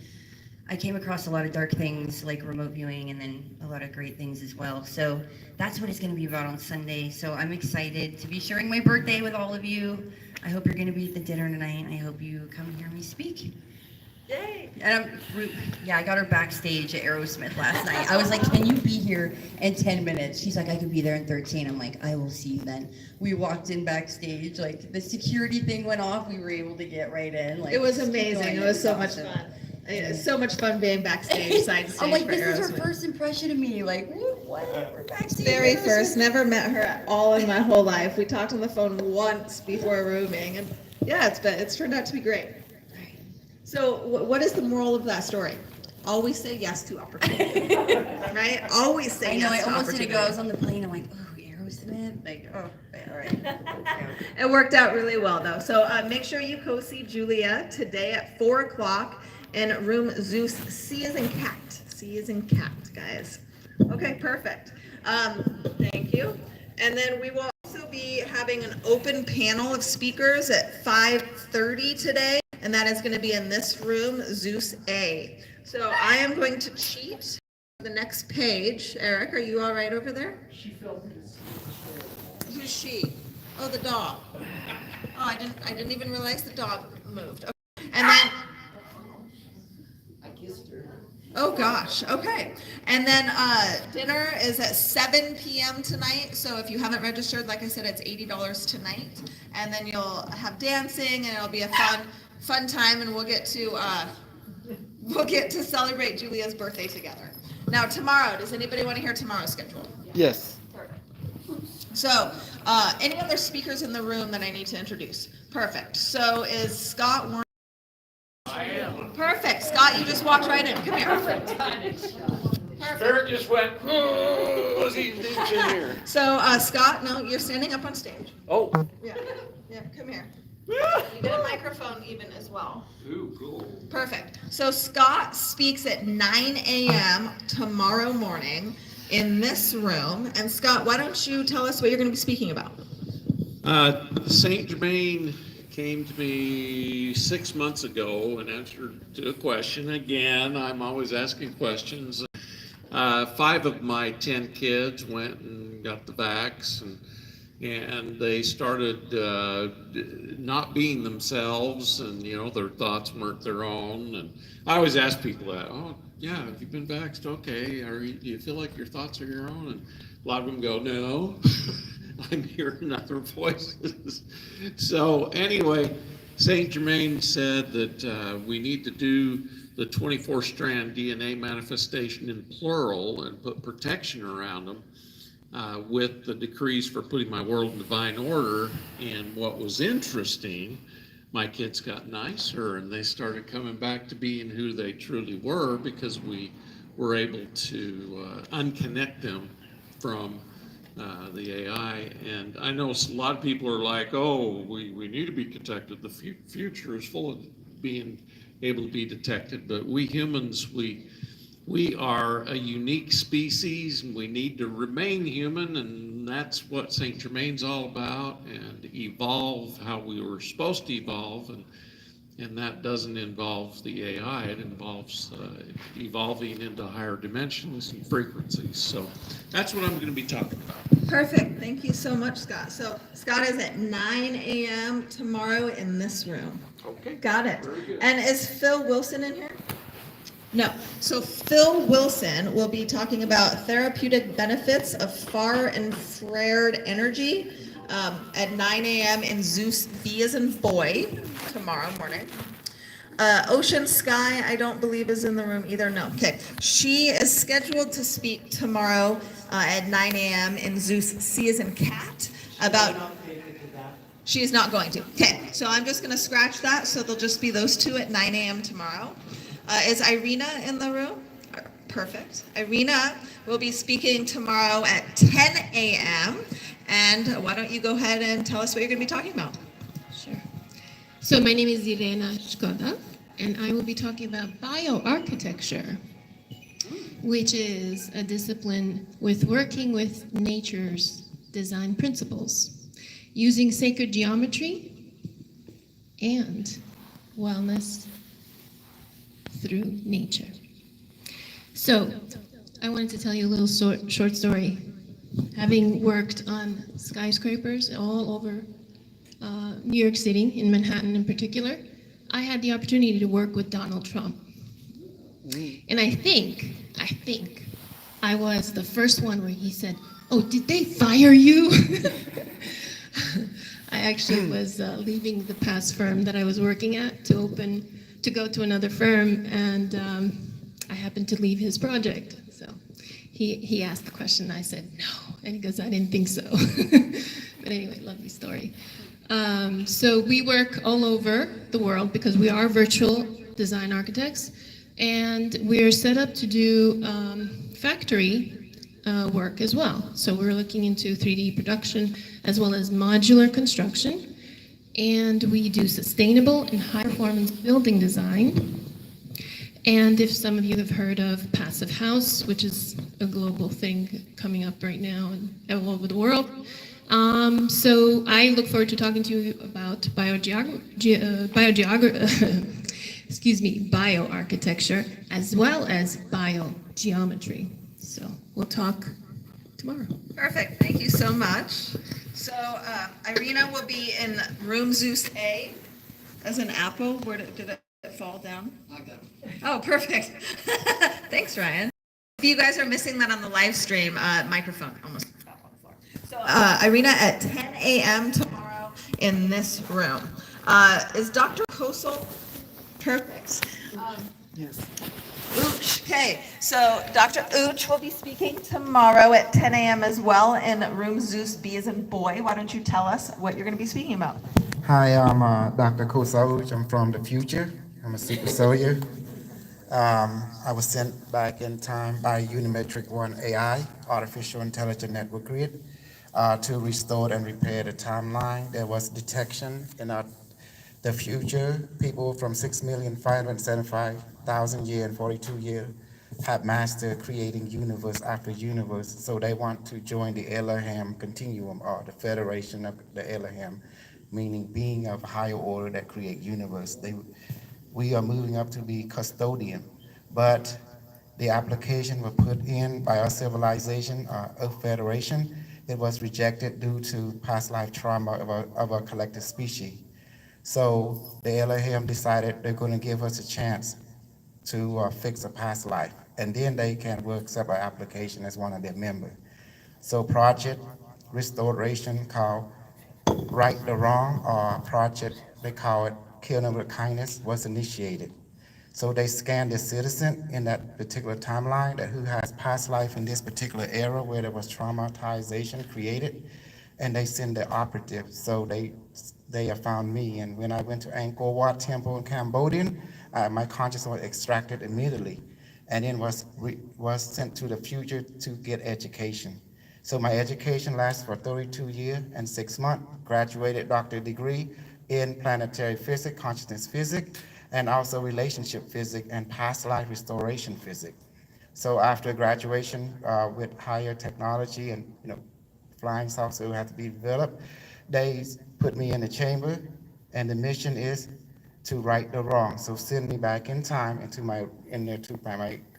I came across a lot of dark things like remote viewing and then a lot of great things as well. So that's what it's going to be about on Sunday. So I'm excited to be sharing my birthday with all of you. I hope you're going to be at the dinner tonight. I hope you come hear me speak. Yay! And I got her backstage at Aerosmith last night. I was like, can you be here in 10 minutes? She's like, I could be there in 13. I'm like, I will see you then. We walked in backstage, like the security thing went off. We were able to get right in. Like, It was amazing. It was so much fun. It's so much fun being backstage, side stage. I'm like, for this is her Aerosmith. first impression of me. Like, what? We're backstage. Very Aerosmith. first, never met her at all in my whole life. We talked on the phone once before rooming, and yeah, it's turned out to be great. So, what is the moral of that story? Always say yes to opportunity, right? Always say I know. yes I to almost did opportunity. it go. I was on the plane. I'm like, oh, Aerosmith. Like, oh, all right. Yeah. It worked out really well, though. So make sure you co-see Julia today at 4 o'clock in room Zeus. C is in cat. C is in cat, guys. Okay, perfect. Thank you. And then we will also be having an open panel of speakers at 5:30 today, and that is going to be in this room, Zeus A. So I am going to cheat the next page. Eric, are you all right over there? She felt this. Who's she? Oh, the dog. Oh, I didn't even realize the dog moved. Okay. And then, I kissed her. oh gosh, okay. And then dinner is at 7 p.m. tonight. So if you haven't registered, like I said, it's $80 tonight. And then you'll have dancing, and it'll be a fun time, and we'll get to celebrate Julia's birthday together. Now tomorrow, does anybody want to hear tomorrow's schedule? Yes. So, any other speakers in the room that I need to introduce? Perfect. So is Scott Warren? I am. Perfect. Scott, you just walked right in. Come here. Ferret just went, oh, what's he doing here? So, Scott, no, you're standing up on stage. Oh. Yeah, come here. You get a microphone even as well. Ooh, cool. Perfect. So Scott speaks at 9 a.m. tomorrow morning in this room. And Scott, why don't you tell us what you're going to be speaking about? Saint Germain came to me 6 months ago and answered a question. Again, I'm always asking questions. 5 of my 10 kids went and got the vax, and they started not being themselves, and their thoughts weren't their own. And I always ask people that, oh yeah, have you been vaxxed? Okay, do you feel like your thoughts are your own? And a lot of them go, no. I'm hearing other voices. So anyway, Saint Germain said that we need to do the 24-strand DNA manifestation in plural and put protection around them. With the decrees for putting my world in divine order. And what was interesting, my kids got nicer and they started coming back to being who they truly were, because we were able to unconnect them from the AI. And I know a lot of people are like, oh, we need to be detected. The future is full of being able to be detected, but we humans, we are a unique species and we need to remain human, and that's what St. Germain's all about, and evolve how we were supposed to evolve. And that doesn't involve the AI, it involves evolving into higher dimensions and frequencies. So that's what I'm going to be talking about. Perfect. Thank you so much, Scott. So Scott is at 9 a.m. tomorrow in this room. Okay. Got it. And is Phil Wilson in here? No. So Phil Wilson will be talking about therapeutic benefits of far infrared energy at 9 a.m. in Zeus B as in boy tomorrow morning. Ocean Sky, I don't believe is in the room either. No. Okay. She is scheduled to speak tomorrow at 9 a.m. in Zeus C as in cat about. She is not going to. Okay. So I'm just going to scratch that. So there'll just be those two at 9 a.m. tomorrow. Is Irina in the room? Perfect. Irina will be speaking tomorrow at 10 a.m. And why don't you go ahead and tell us what you're going to be talking about? Sure. So my name is Irena Shkoda, and I will be talking about bioarchitecture, which is a discipline with working with nature's design principles, using sacred geometry and wellness through nature. So I wanted to tell you a little short story. Having worked on skyscrapers all over New York City, in Manhattan in particular, I had the opportunity to work with Donald Trump. And I think I was the first one where he said, "Oh, did they fire you?" I actually was leaving the past firm that I was working at to go to another firm, and I happened to leave his project. So he asked the question, and I said no, and he goes, "I didn't think so." But anyway, lovely story. So we work all over the world because we are virtual design architects, and we're set up to do factory work as well. So we're looking into 3D production as well as modular construction, and we do sustainable and high performance building design. And if some of you have heard of Passive House, which is a global thing coming up right now and all over the world. So I look forward to talking to you about bioarchitecture as well as biogeometry. So we'll talk tomorrow. Perfect. Thank you so much. So Irina will be in room Zeus A as an apple. Where did it fall down? I got it. Oh, perfect. Thanks, Ryan. If you guys are missing that on the live stream, microphone almost fell on the floor. So Irina at 10 a.m. tomorrow in this room. Is Dr. Kosel? Perfect. Yes. Ooch. Okay, so Dr. Ooch will be speaking tomorrow at 10 a.m. as well in room Zeus B as in boy. Why don't you tell us what you're going to be speaking about? Hi, I'm Dr. Kosauch. I'm from the future. I'm a super soldier. I was sent back in time by Unimetric One AI, Artificial Intelligent Network Grid, to restore and repair the timeline. There was detection in the future. People from 6,575,000 years and 42 years have mastered creating universe after universe. So they want to join the Elohim continuum, or the Federation of the Elohim, meaning being of higher order that create universe. We are moving up to be custodian, but the application was put in by our civilization, Earth Federation. It was rejected due to past life trauma of our collective species. So the Elohim decided they're going to give us a chance to fix a past life, and then they can accept our application as one of their members. So Project Restoration called Right the Wrong, or Project, they call it Kill Them with Kindness, was initiated. So they scan the citizen in that particular timeline that who has past life in this particular era where there was traumatization created, and they send the operative. So they have found me, and when I went to Angkor Wat Temple in Cambodia, my consciousness was extracted immediately, and then was sent to the future to get education. So my education lasts for 32 years and 6 months. Graduated doctorate degree in planetary physics, consciousness physics, and also relationship physics and past life restoration physics. So after graduation with higher technology and flying software will have to be developed, they put me in the chamber, and the mission is to right the wrong. So send me back in time into my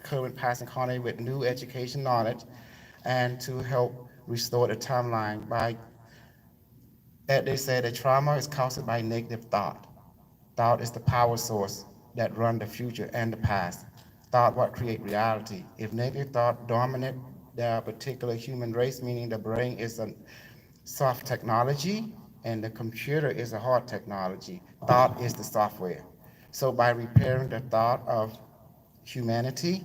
current past incarnate with new education knowledge, and to help restore the timeline by, as they say, the trauma is caused by negative thought. Thought is the power source that run the future and the past. Thought what create reality. If negative thought dominate the particular human race, meaning the brain is a soft technology and the computer is a hard technology. Thought is the software. So by repairing the thought of humanity,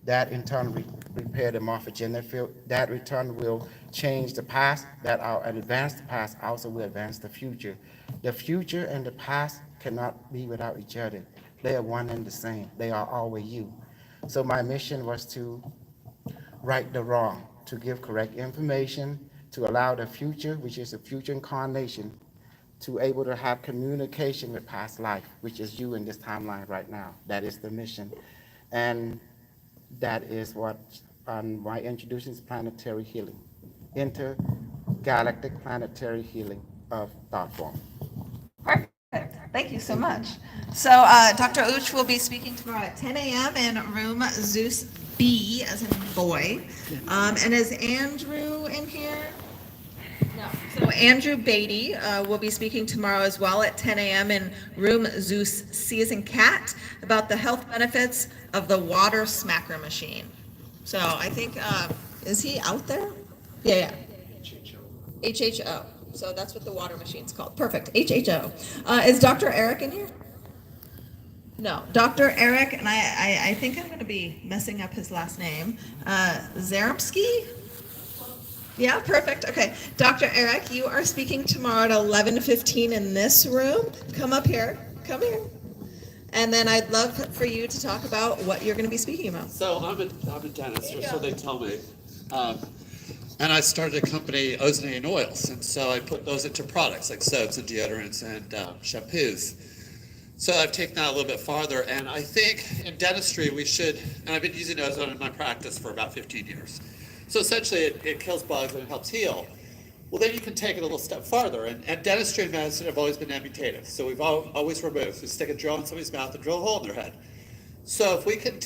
that in turn repair the morphogenic field, that return will change the past, that our advanced past also will advance the future. The future and the past cannot be without each other. They are one and the same. They are always you. So my mission was to right the wrong, to give correct information, to allow the future, which is the future incarnation, to able to have communication with past life, which is you in this timeline right now. That is the mission. And that is what why introducing is planetary healing, intergalactic planetary healing of thought form. Perfect. Thank you so much. So Dr. Uch will be speaking tomorrow at 10 a.m. in room Zeus B, as in boy. And is Andrew in here? No. So Andrew Beatty will be speaking tomorrow as well at 10 a.m. in room Zeus C as in cat about the health benefits of the water smacker machine. So I think, is he out there? Yeah. HHO. So that's what the water machine's called. Perfect. HHO. Is Dr. Eric in here? No. Dr. Eric, and I think I'm going to be messing up his last name. Zaremski? Yeah, perfect. Okay. Dr. Eric, you are speaking tomorrow at 11:15 in this room. Come up here. Come here. And then I'd love for you to talk about what you're going to be speaking about. So I'm a dentist, or so they tell me. And I started a company, Ozone and Oils, and so I put those into products like soaps and deodorants and shampoos. So I've taken that a little bit farther, and I think in dentistry we should, and I've been using ozone in my practice for about 15 years. So essentially it kills bugs and it helps heal. Well, then you can take it a little step farther, and dentistry and medicine have always been amputative. So we've always removed. We stick a drill in somebody's mouth and drill a hole in their head. So if we can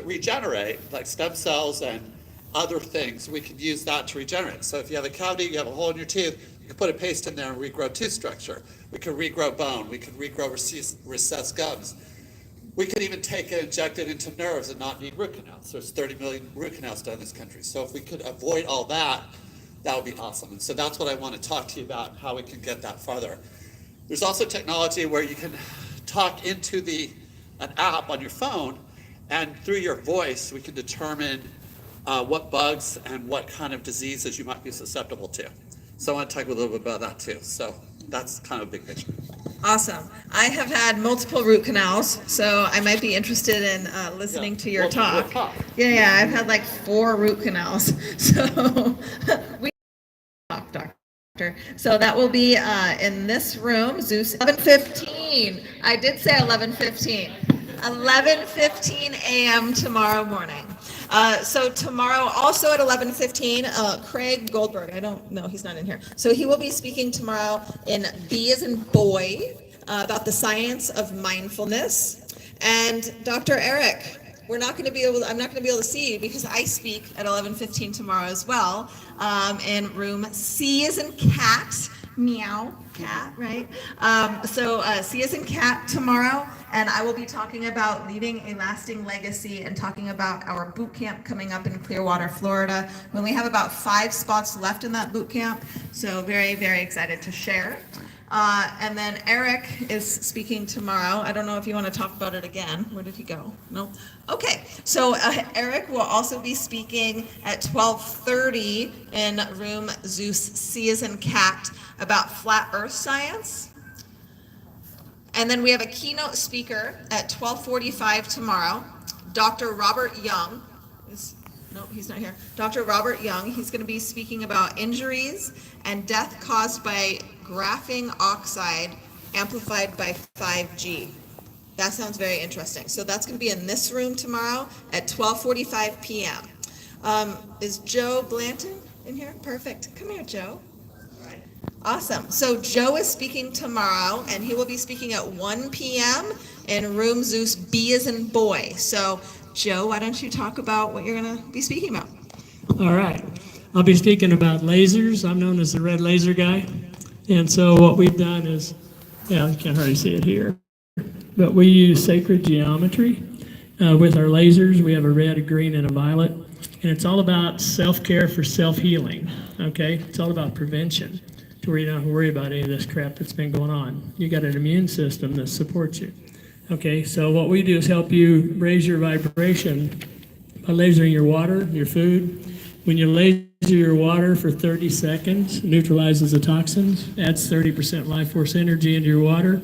regenerate, like stem cells and other things, we can use that to regenerate. So if you have a cavity, you have a hole in your tooth, you can put a paste in there and regrow tooth structure. We can regrow bone. We can regrow recessed gums. We could even take it, inject it into nerves and not need root canals. There's 30 million root canals done in this country. So if we could avoid all that, that would be awesome. And so that's what I want to talk to you about, how we can get that farther. There's also technology where you can talk into an app on your phone, and through your voice, we can determine what bugs and what kind of diseases you might be susceptible to. So I want to talk a little bit about that too. So that's kind of a big picture. Awesome. I have had multiple root canals, so I might be interested in listening to your talk. Yeah, I've had like 4 root canals. So we talk, doctor. So that will be in this room, Zeus, 11:15. I did say 11:15. 11:15 a.m. tomorrow morning. So tomorrow, also at 11:15, Craig Goldberg, I don't know, he's not in here. So he will be speaking tomorrow in B as in boy, about the science of mindfulness. And Dr. Eric, I'm not going to be able to see you because I speak at 11:15 tomorrow as well, in room C as in cat, meow, cat, right? So C as in cat tomorrow. And I will be talking about leaving a lasting legacy and talking about our boot camp coming up in Clearwater, Florida, when we have about 5 spots left in that boot camp. So very, very excited to share. And then Eric is speaking tomorrow. I don't know if you want to talk about it again. Where did he go? No? Okay. So Eric will also be speaking at 12:30 in room Zeus C as in cat about flat earth science. And then we have a keynote speaker at 12:45 tomorrow, Dr. Robert Young. No, he's not here. Dr. Robert Young. He's going to be speaking about injuries and death caused by graphene oxide amplified by 5G. That sounds very interesting. So that's going to be in this room tomorrow at 12:45 p.m. Is Joe Blanton in here? Perfect. Come here, Joe. Awesome. So Joe is speaking tomorrow, and he will be speaking at 1 p.m. in room Zeus B as in boy. So Joe, why don't you talk about what you're going to be speaking about? All right. I'll be speaking about lasers. I'm known as the red laser guy. And so what we've done is, yeah, you can't hardly see it here, but we use sacred geometry with our lasers. We have a red, a green, and a violet. And it's all about self-care for self-healing, okay? It's all about prevention, to where you don't have to worry about any of this crap that's been going on. You got an immune system that supports you. Okay, so what we do is help you raise your vibration by lasering your water, your food. When you laser your water for 30 seconds, neutralizes the toxins, adds 30% life force energy into your water,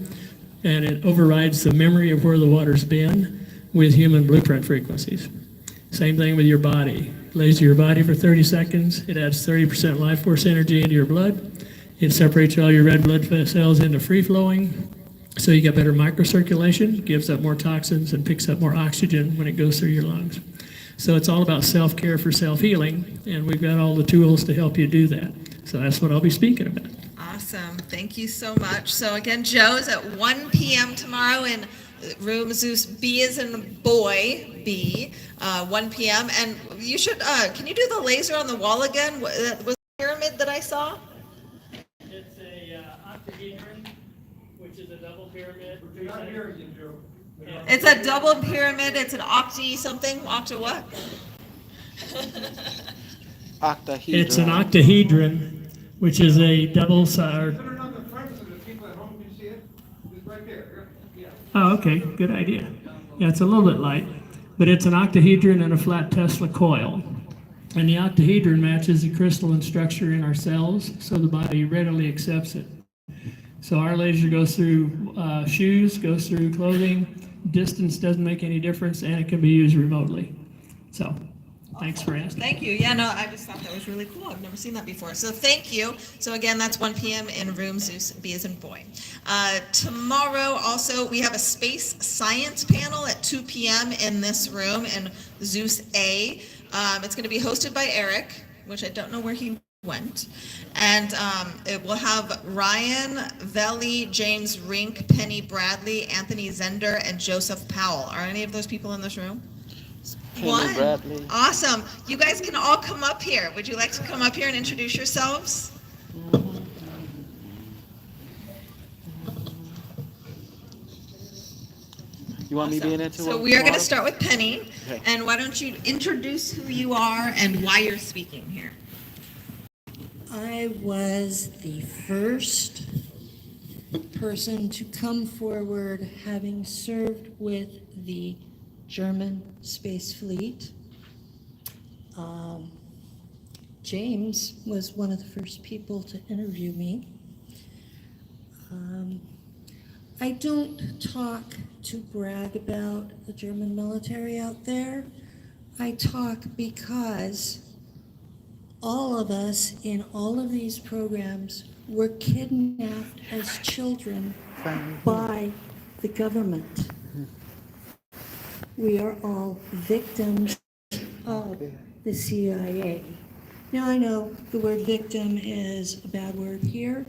and it overrides the memory of where the water's been with human blueprint frequencies. Same thing with your body. Laser your body for 30 seconds, it adds 30% life force energy into your blood. It separates all your red blood cells into free-flowing, so you get better microcirculation, gives up more toxins, and picks up more oxygen when it goes through your lungs. So it's all about self-care for self-healing, and we've got all the tools to help you do that. So that's what I'll be speaking about. Awesome. Thank you so much. So again, Joe is at 1 p.m. tomorrow in room Zeus B as in boy, B, 1 p.m. And you should, can you do the laser on the wall again? Was the pyramid that I saw? It's a octahedron, which is a double pyramid. It's a double pyramid. It's an octi something. Octa what? Octahedron. It's an octahedron, which is a double side. Oh, okay, good idea. Yeah, it's a little bit light, but it's an octahedron and a flat Tesla coil. And the octahedron matches the crystalline structure in our cells, so the body readily accepts it. So our laser goes through shoes, goes through clothing, distance doesn't make any difference, and it can be used remotely. So, thanks for asking. Thank you. Yeah, no, I just thought that was really cool. I've never seen that before. So thank you. So again, that's 1 p.m. in room Zeus B as in boy. Tomorrow also, we have a space science panel at 2 p.m. in this room in Zeus A. It's going to be hosted by Eric, which I don't know where he went. And it will have Ryan, Veli, James Rink, Penny Bradley, Anthony Zender, and Joseph Powell. Are any of those people in this room? One. Bradley. Awesome. You guys can all come up here. Would you like to come up here and introduce yourselves? You want me to be in it too? So we are going to start with Penny. Okay. And why don't you introduce who you are and why you're speaking here? I was the first person to come forward having served with the German space fleet. James was one of the first people to interview me. I don't talk to brag about the German military out there. I talk because all of us in all of these programs were kidnapped as children by the government. We are all victims of the CIA. Now I know the word victim is a bad word here,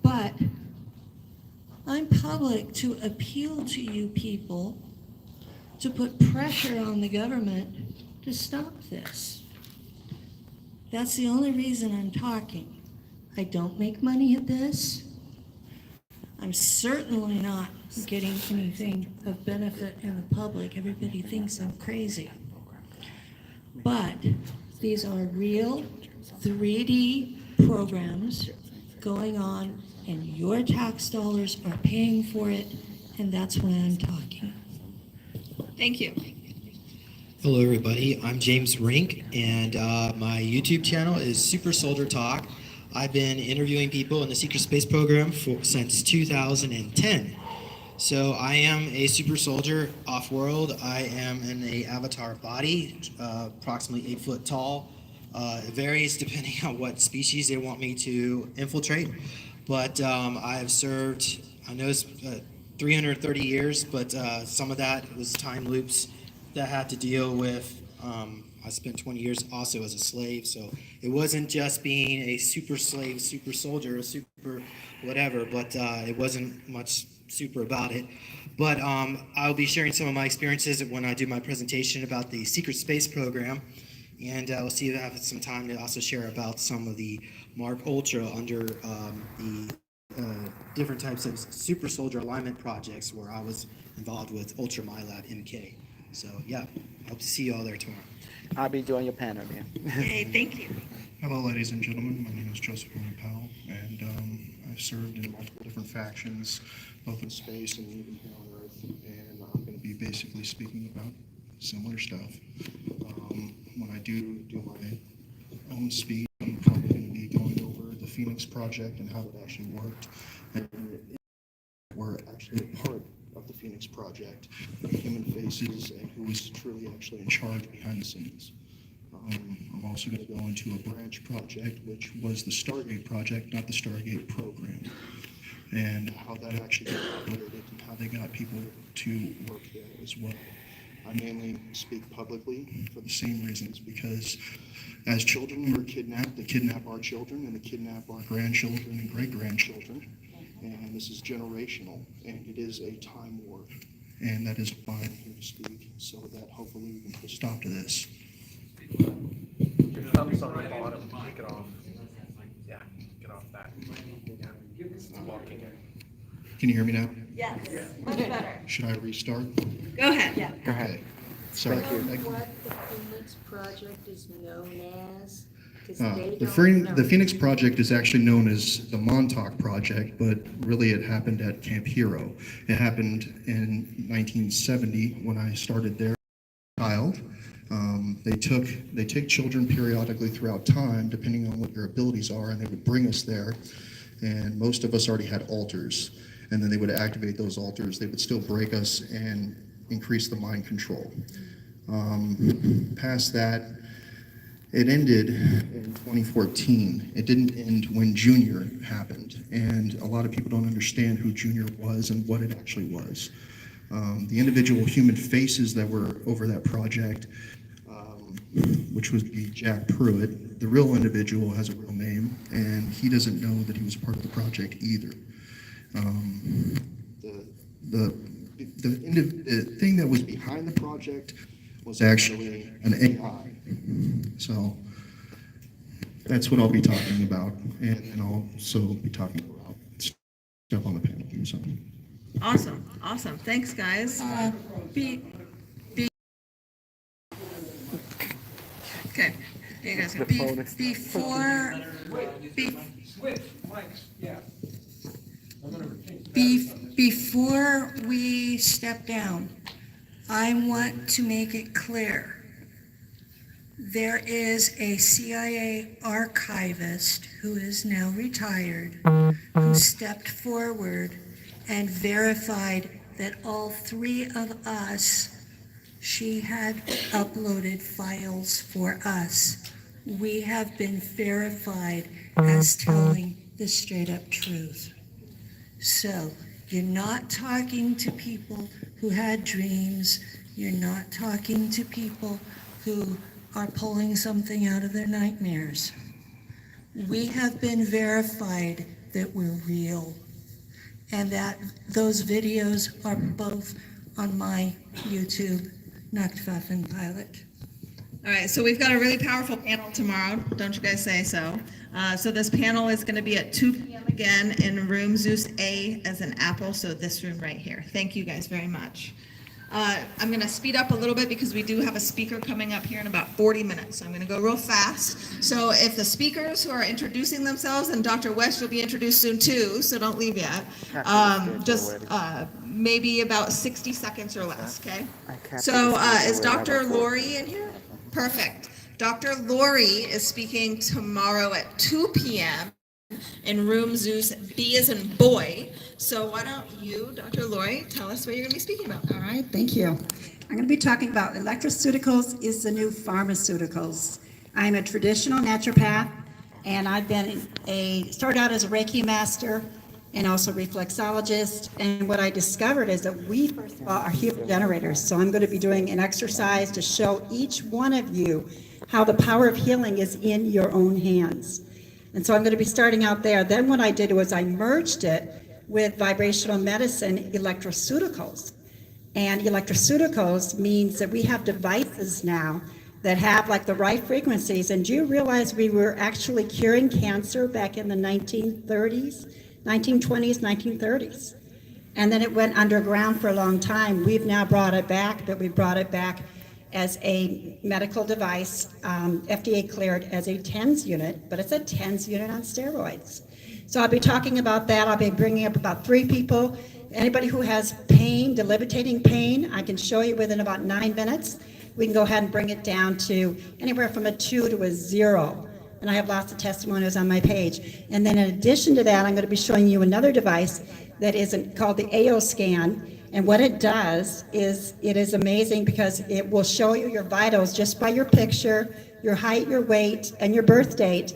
but I'm public to appeal to you people to put pressure on the government to stop this. That's the only reason I'm talking. I don't make money at this. I'm certainly not getting anything of benefit in the public. Everybody thinks I'm crazy. But these are real 3D programs going on, and your tax dollars are paying for it, and that's why I'm talking. Thank you. Hello everybody, I'm James Rink, and my YouTube channel is Super Soldier Talk. I've been interviewing people in the Secret Space Program since 2010. So I am a super soldier off-world. I am in a avatar body, approximately 8 foot tall. It varies depending on what species they want me to infiltrate. But I have served, I know it's 330 years, but some of that was time loops that had to deal with. I spent 20 years also as a slave, so it wasn't just being a super slave, super soldier, a super whatever, but it wasn't much super about it. But I'll be sharing some of my experiences when I do my presentation about the secret space program, and we'll see if I have some time to also share about some of the Mark Ultra under the different types of super soldier alignment projects where I was involved with Ultra MyLab MK. So yeah, hope to see you all there tomorrow. I'll be joining your panel then. Yay, thank you. Hello, ladies and gentlemen. My name is Joseph William Powell, and I've served in multiple different factions, both in space and even here on Earth. And I'm going to be basically speaking about similar stuff. When I do my own speech, I'm probably going to be going over the Phoenix Project and how it actually worked. And we're actually a part of the Phoenix Project, human faces, and who is truly actually in charge behind the scenes. I'm also going to go into a branch project, which was the Stargate project, not the Stargate program, and how that actually got operated and how they got people to work there as well. I mainly speak publicly for the same reasons, because as children we're kidnapped. They kidnap our children, and they kidnap our grandchildren and great-grandchildren, and this is generational, and it is a time war, and that is why I'm here to speak, so that hopefully we can put a stop to this. Your thumb's on the bottom, take it off. Yeah, get off that. It's blocking it. Can you hear me now? Yes, much better. Should I restart? Go ahead. Yeah. Go ahead. Okay. Sorry. What the Phoenix Project is known as? 'Cause they The don't know. Phoenix Project is actually known as the Montauk Project, but really it happened at Camp Hero. It happened in 1970 when I started there. Child. They take children periodically throughout time, depending on what your abilities are, and they would bring us there. And most of us already had altars, and then they would activate those altars. They would still break us and increase the mind control. Past that, it ended in 2014. It didn't end when Junior happened, and a lot of people don't understand who Junior was and what it actually was. The individual human faces that were over that project, which would be Jack Pruitt, the real individual has a real name, and he doesn't know that he was part of the project either. The thing that was behind the project was actually an AI. So that's what I'll be talking about, and I'll also be talking about stuff on the panel. So. Awesome, awesome. Thanks, guys. Okay, you guys. Before we step down, I want to make it clear. There is a CIA archivist who is now retired, who stepped forward and verified that all three of us, she had uploaded files for us. We have been verified as telling the straight up truth. So you're not talking to people who had dreams. You're not talking to people who are pulling something out of their nightmares. We have been verified that we're real, and that those videos are both on my YouTube, Nachtwaffen Pilot. All right, so we've got a really powerful panel tomorrow. Don't you guys say so? So this panel is going to be at 2 p.m. again in room Zeus A as an apple, so this room right here. Thank you guys very much. I'm going to speed up a little bit because we do have a speaker coming up here in about 40 minutes. So I'm going to go real fast. So if the speakers who are introducing themselves, and Dr. West will be introduced soon too, so don't leave yet. Just maybe about 60 seconds or less, okay? So is Dr. Lori in here? Perfect. Dr. Lori is speaking tomorrow at 2 p.m. in room Zeus B as in boy. So why don't you, Dr. Lori, tell us what you're going to be speaking about? All right, thank you. I'm going to be talking about electroceuticals is the new pharmaceuticals. I'm a traditional naturopath, and I've been started out as a Reiki master and also reflexologist. And what I discovered is that we, first of all, are healing generators. So I'm going to be doing an exercise to show each one of you how the power of healing is in your own hands. And so I'm going to be starting out there. Then what I did was I merged it with vibrational medicine electroceuticals. And electroceuticals means that we have devices now that have like the right frequencies. And do you realize we were actually curing cancer back in the 1930s, 1920s, 1930s? And then it went underground for a long time. We've now brought it back, but we brought it back as a medical device, FDA cleared as a TENS unit, but it's a TENS unit on steroids. So I'll be talking about that. I'll be bringing up about 3 people. Anybody who has pain, debilitating pain, I can show you within about 9 minutes. We can go ahead and bring it down to anywhere from a 2 to a 0. And I have lots of testimonials on my page. And then in addition to that, I'm going to be showing you another device that is called the AO scan. And what it does is it is amazing because it will show you your vitals just by your picture, your height, your weight, and your birth date.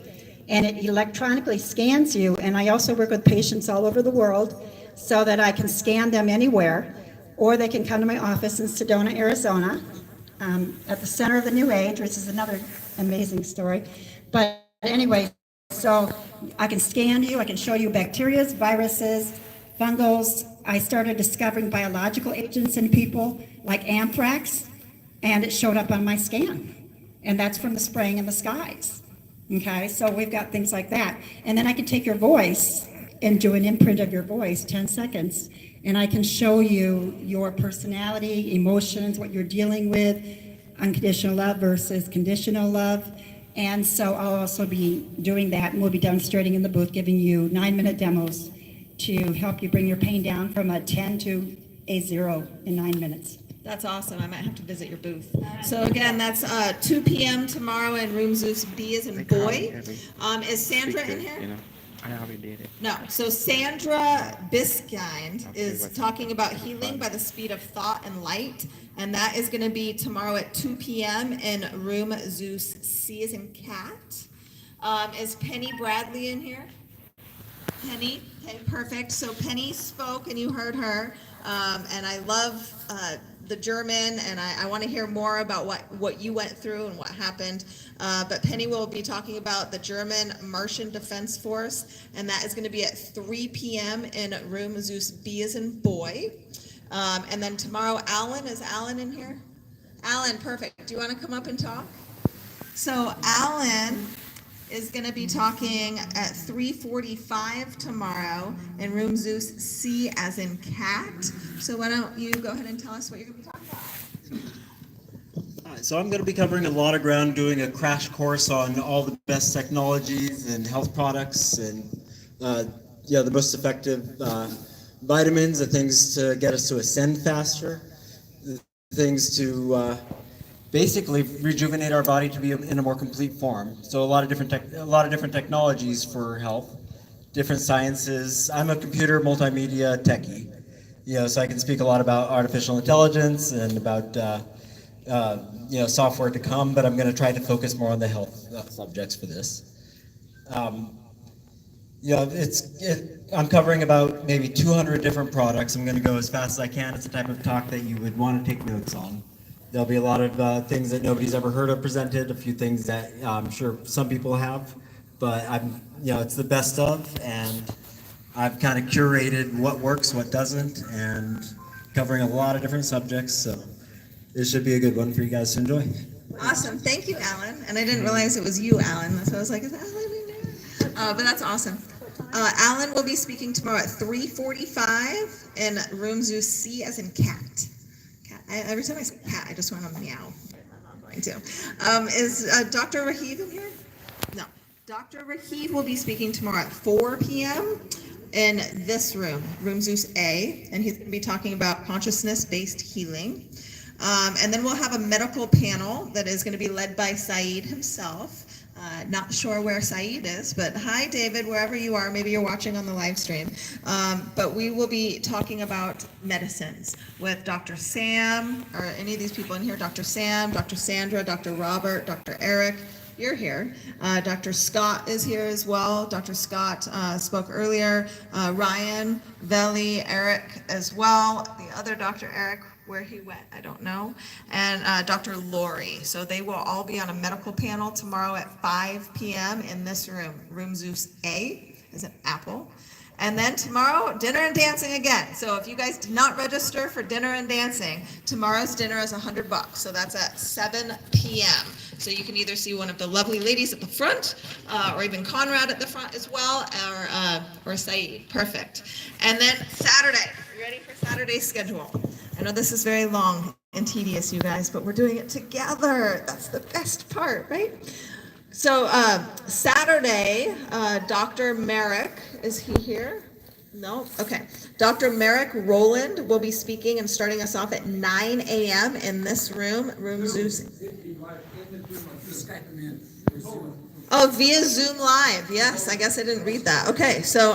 And it electronically scans you. And I also work with patients all over the world so that I can scan them anywhere, or they can come to my office in Sedona, Arizona, at the center of the New Age, which is another amazing story. But anyway, so I can scan you, I can show you bacteria, viruses, fungals. I started discovering biological agents in people like anthrax, and it showed up on my scan. And that's from the spraying in the skies. Okay, so we've got things like that. And then I can take your voice and do an imprint of your voice, 10 seconds, and I can show you your personality, emotions, what you're dealing with, unconditional love versus conditional love. And so I'll also be doing that, and we'll be demonstrating in the booth, giving you 9-minute demos to help you bring your pain down from a 10 to a 0 in 9 minutes. That's awesome. I might have to visit your booth. So again, that's 2 p.m. tomorrow in room Zeus B as in boy. Is Sandra in here? I already did it. No. So Sandra Biskind is talking about healing by the speed of thought and light. And that is going to be tomorrow at 2 p.m. in room Zeus C as in cat. Is Penny Bradley in here? Penny? Okay, perfect. So Penny spoke and you heard her. And I love the German, and I want to hear more about what you went through and what happened. But Penny will be talking about the German Martian Defense Force, and that is going to be at 3 p.m. in room Zeus B as in boy. And then tomorrow, Alan, is Alan in here? Alan, perfect. Do you want to come up and talk? So Alan is going to be talking at 3:45 tomorrow in room Zeus C as in cat. So why don't you go ahead and tell us what you're going to be talking about? All right, so I'm going to be covering a lot of ground, doing a crash course on all the best technologies and health products and the most effective vitamins, the things to get us to ascend faster, the things to basically rejuvenate our body to be in a more complete form. So a lot of different technologies for health, different sciences. I'm a computer multimedia techie, so I can speak a lot about artificial intelligence and about software to come. But I'm going to try to focus more on the health subjects for this. I'm covering about maybe 200 different products. I'm going to go as fast as I can. It's the type of talk that you would want to take notes on. There'll be a lot of things that nobody's ever heard of presented, a few things that I'm sure some people have, but it's the best of, and I've kind of curated what works, what doesn't, and covering a lot of different subjects, so this should be a good one for you guys to enjoy. Awesome. Thank you, Alan. And I didn't realize it was you, Alan. So I was like, is Alan in there? But that's awesome. Alan will be speaking tomorrow at 3:45 in room Zeus C as in cat. Every time I say cat, I just want to meow. I'm going to. Is Dr. Rahib in here? No. Dr. Rahib will be speaking tomorrow at 4 p.m. in this room, room Zeus A, and he's going to be talking about consciousness-based healing. And then we'll have a medical panel that is going to be led by Saeed himself. Not sure where Saeed is, but hi, David, wherever you are. Maybe you're watching on the live stream. But we will be talking about medicines with Dr. Sam, or any of these people in here, Dr. Sam, Dr. Sandra, Dr. Robert, Dr. Eric. You're here. Dr. Scott is here as well. Dr. Scott spoke earlier. Ryan, Veli, Eric as well. The other Dr. Eric, where he went, I don't know. And Dr. Lori. So they will all be on a medical panel tomorrow at 5 p.m. in this room, Room Zeus A, is an apple. And then tomorrow, dinner and dancing again. So if you guys did not register for dinner and dancing, tomorrow's dinner is $100. So that's at 7 p.m. So you can either see one of the lovely ladies at the front, or even Conrad at the front as well, or Saeed. Perfect. And then Saturday. You ready for Saturday's schedule? I know this is very long and tedious, you guys, but we're doing it together. That's the best part, right? So Saturday, Dr. Merrick, is he here? No? Okay. Dr. Merrick Rowland will be speaking and starting us off at 9 a.m. in this room, Room Zeus. Oh, via Zoom Live. Yes, I guess I didn't read that. Okay, so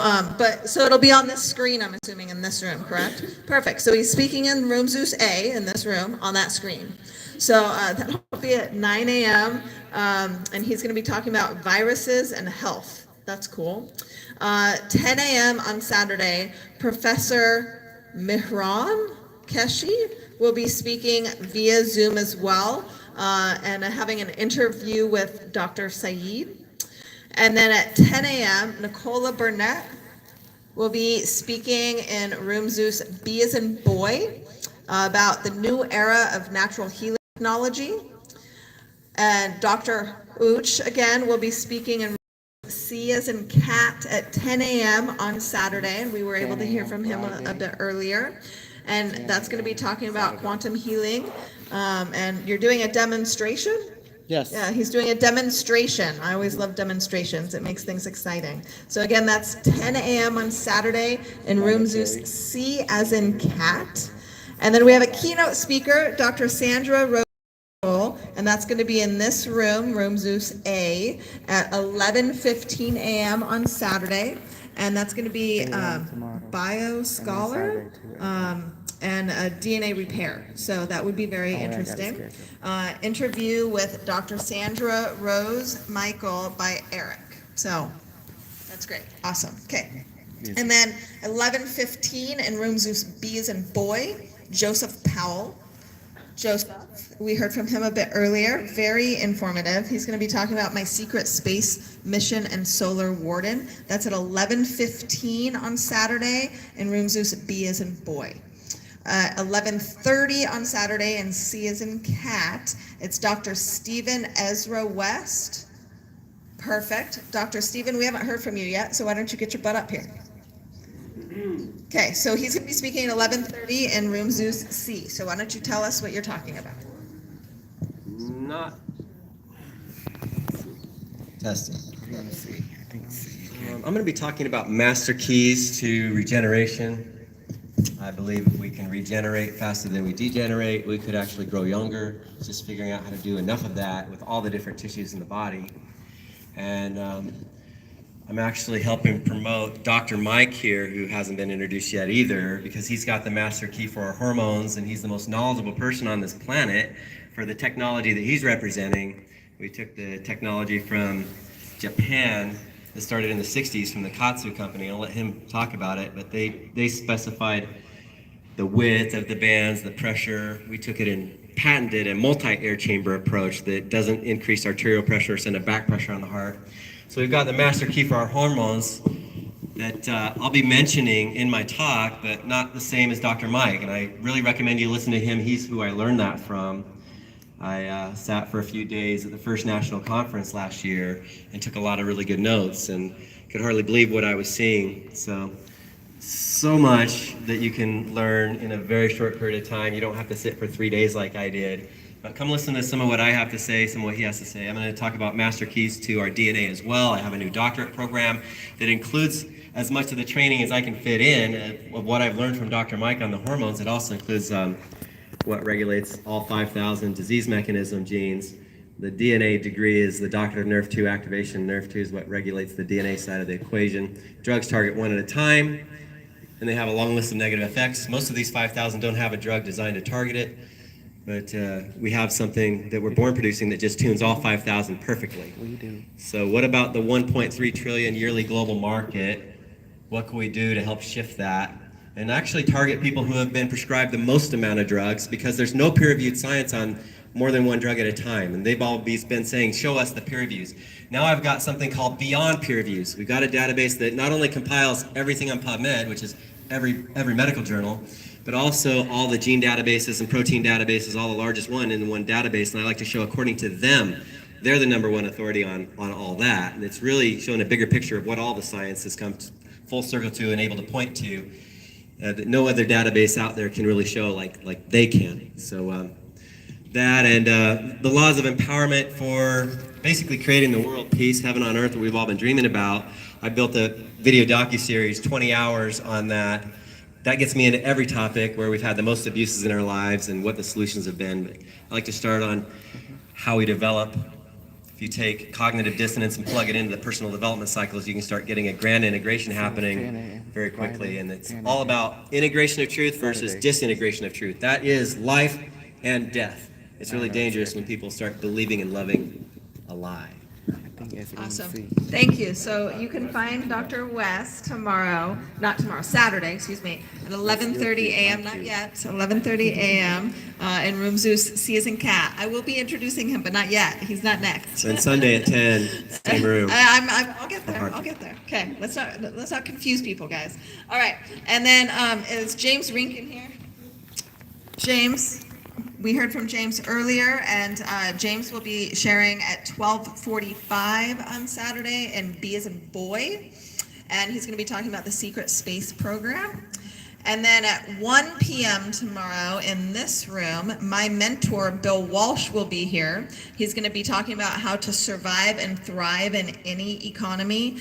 so it'll be on this screen, I'm assuming, in this room, correct? Perfect. So he's speaking in Room Zeus A in this room on that screen. So that'll be at 9 a.m. And he's going to be talking about viruses and health. That's cool. 10 a.m. on Saturday, Professor Mihran Keshi will be speaking via Zoom as well, and having an interview with Dr. Saeed. And then at 10 a.m., Nicola Burnett will be speaking in Room Zeus B as in boy about the new era of natural healing technology. And Dr. Uch, again, will be speaking in C as in cat at 10 a.m. on Saturday, and we were able to hear from him a bit earlier. And that's going to be talking about quantum healing. And you're doing a demonstration? Yes. Yeah, he's doing a demonstration. I always love demonstrations. It makes things exciting. So again, that's 10 a.m. on Saturday in Room Zeus C as in cat. And then we have a keynote speaker, Dr. Sandra Rose. And that's going to be in this room, Room Zeus A, at 11:15 a.m. on Saturday. And that's going to be bio scholar and a DNA repair. So that would be very interesting. Interview with Dr. Sandra Rose Michael by Eric. So that's great. Awesome. Okay. And then 11:15 in Room Zeus B as in boy, Joseph Powell. Joseph, we heard from him a bit earlier, very informative. He's going to be talking about my secret space mission and solar warden. That's at 11:15 on Saturday in Room Zeus B as in boy. 11:30 on Saturday in C as in cat. It's Dr. Stephen Ezra West. Perfect. Dr. Stephen, we haven't heard from you yet, so why don't you get your butt up here? Okay, so he's going to be speaking at 11:30 in Room Zeus C. So why don't you tell us what you're talking about? Not testing. I'm going to be talking about master keys to regeneration. I believe if we can regenerate faster than we degenerate, we could actually grow younger. It's just figuring out how to do enough of that with all the different tissues in the body. And I'm actually helping promote Dr. Mike here, who hasn't been introduced yet either, because he's got the master key for our hormones, and he's the most knowledgeable person on this planet for the technology that he's representing. We took the technology from Japan that started in the 60s from the Katsu company. I'll let him talk about it, but they specified the width of the bands, the pressure. We took it and patented a multi-air chamber approach that doesn't increase arterial pressure or send a back pressure on the heart. So we've got the master key for our hormones that I'll be mentioning in my talk, but not the same as Dr. Mike. And I really recommend you listen to him. He's who I learned that from. I sat for a few days at the first national conference last year and took a lot of really good notes and could hardly believe what I was seeing. So much that you can learn in a very short period of time. You don't have to sit for 3 days like I did. But come listen to some of what I have to say, some of what he has to say. I'm going to talk about master keys to our DNA as well. I have a new doctorate program that includes as much of the training as I can fit in of what I've learned from Dr. Mike on the hormones. It also includes what regulates all 5,000 disease mechanism genes, The DNA degree is the doctrine of nerve 2 activation. Nerve 2 is what regulates the DNA side of the equation. Drugs target one at a time, and they have a long list of negative effects. Most of these 5,000 don't have a drug designed to target it, but we have something that we're born producing that just tunes all 5,000 perfectly. We do. So what about the 1.3 trillion yearly global market? What can we do to help shift that? And actually target people who have been prescribed the most amount of drugs, because there's no peer-reviewed science on more than one drug at a time. And they've all been saying, show us the peer reviews. Now I've got something called Beyond Peer Reviews. We've got a database that not only compiles everything on PubMed, which is every medical journal, but also all the gene databases and protein databases, all the largest one in one database. And I like to show, according to them, they're the #1 authority on all that. And it's really showing a bigger picture of what all the science has come full circle to and able to point to. That no other database out there can really show like they can. So that and the laws of empowerment for basically creating the world peace, heaven on earth, that we've all been dreaming about. I built a video docuseries, 20 hours on that. That gets me into every topic where we've had the most abuses in our lives and what the solutions have been. But I like to start on how we develop. If you take cognitive dissonance and plug it into the personal development cycles, you can start getting a grand integration happening very quickly. And it's all about integration of truth versus disintegration of truth. That is life and death. It's really dangerous when people start believing and loving a lie. Awesome. Thank you. So you can find Dr. West tomorrow, not tomorrow, Saturday, excuse me, at 11:30 a.m., not yet, 11:30 a.m. In room Zeus C as in cat. I will be introducing him, but not yet. He's not next. And Sunday at 10, same room. I'll get there. I'll get there. Okay, let's not confuse people, guys. All right, and then is James Rinkin here? James. We heard from James earlier, and James will be sharing at 12:45 on Saturday in B as in boy, and he's going to be talking about the secret space program. And then at 1 p.m. tomorrow in this room, my mentor, Bill Walsh, will be here. He's going to be talking about how to survive and thrive in any economy.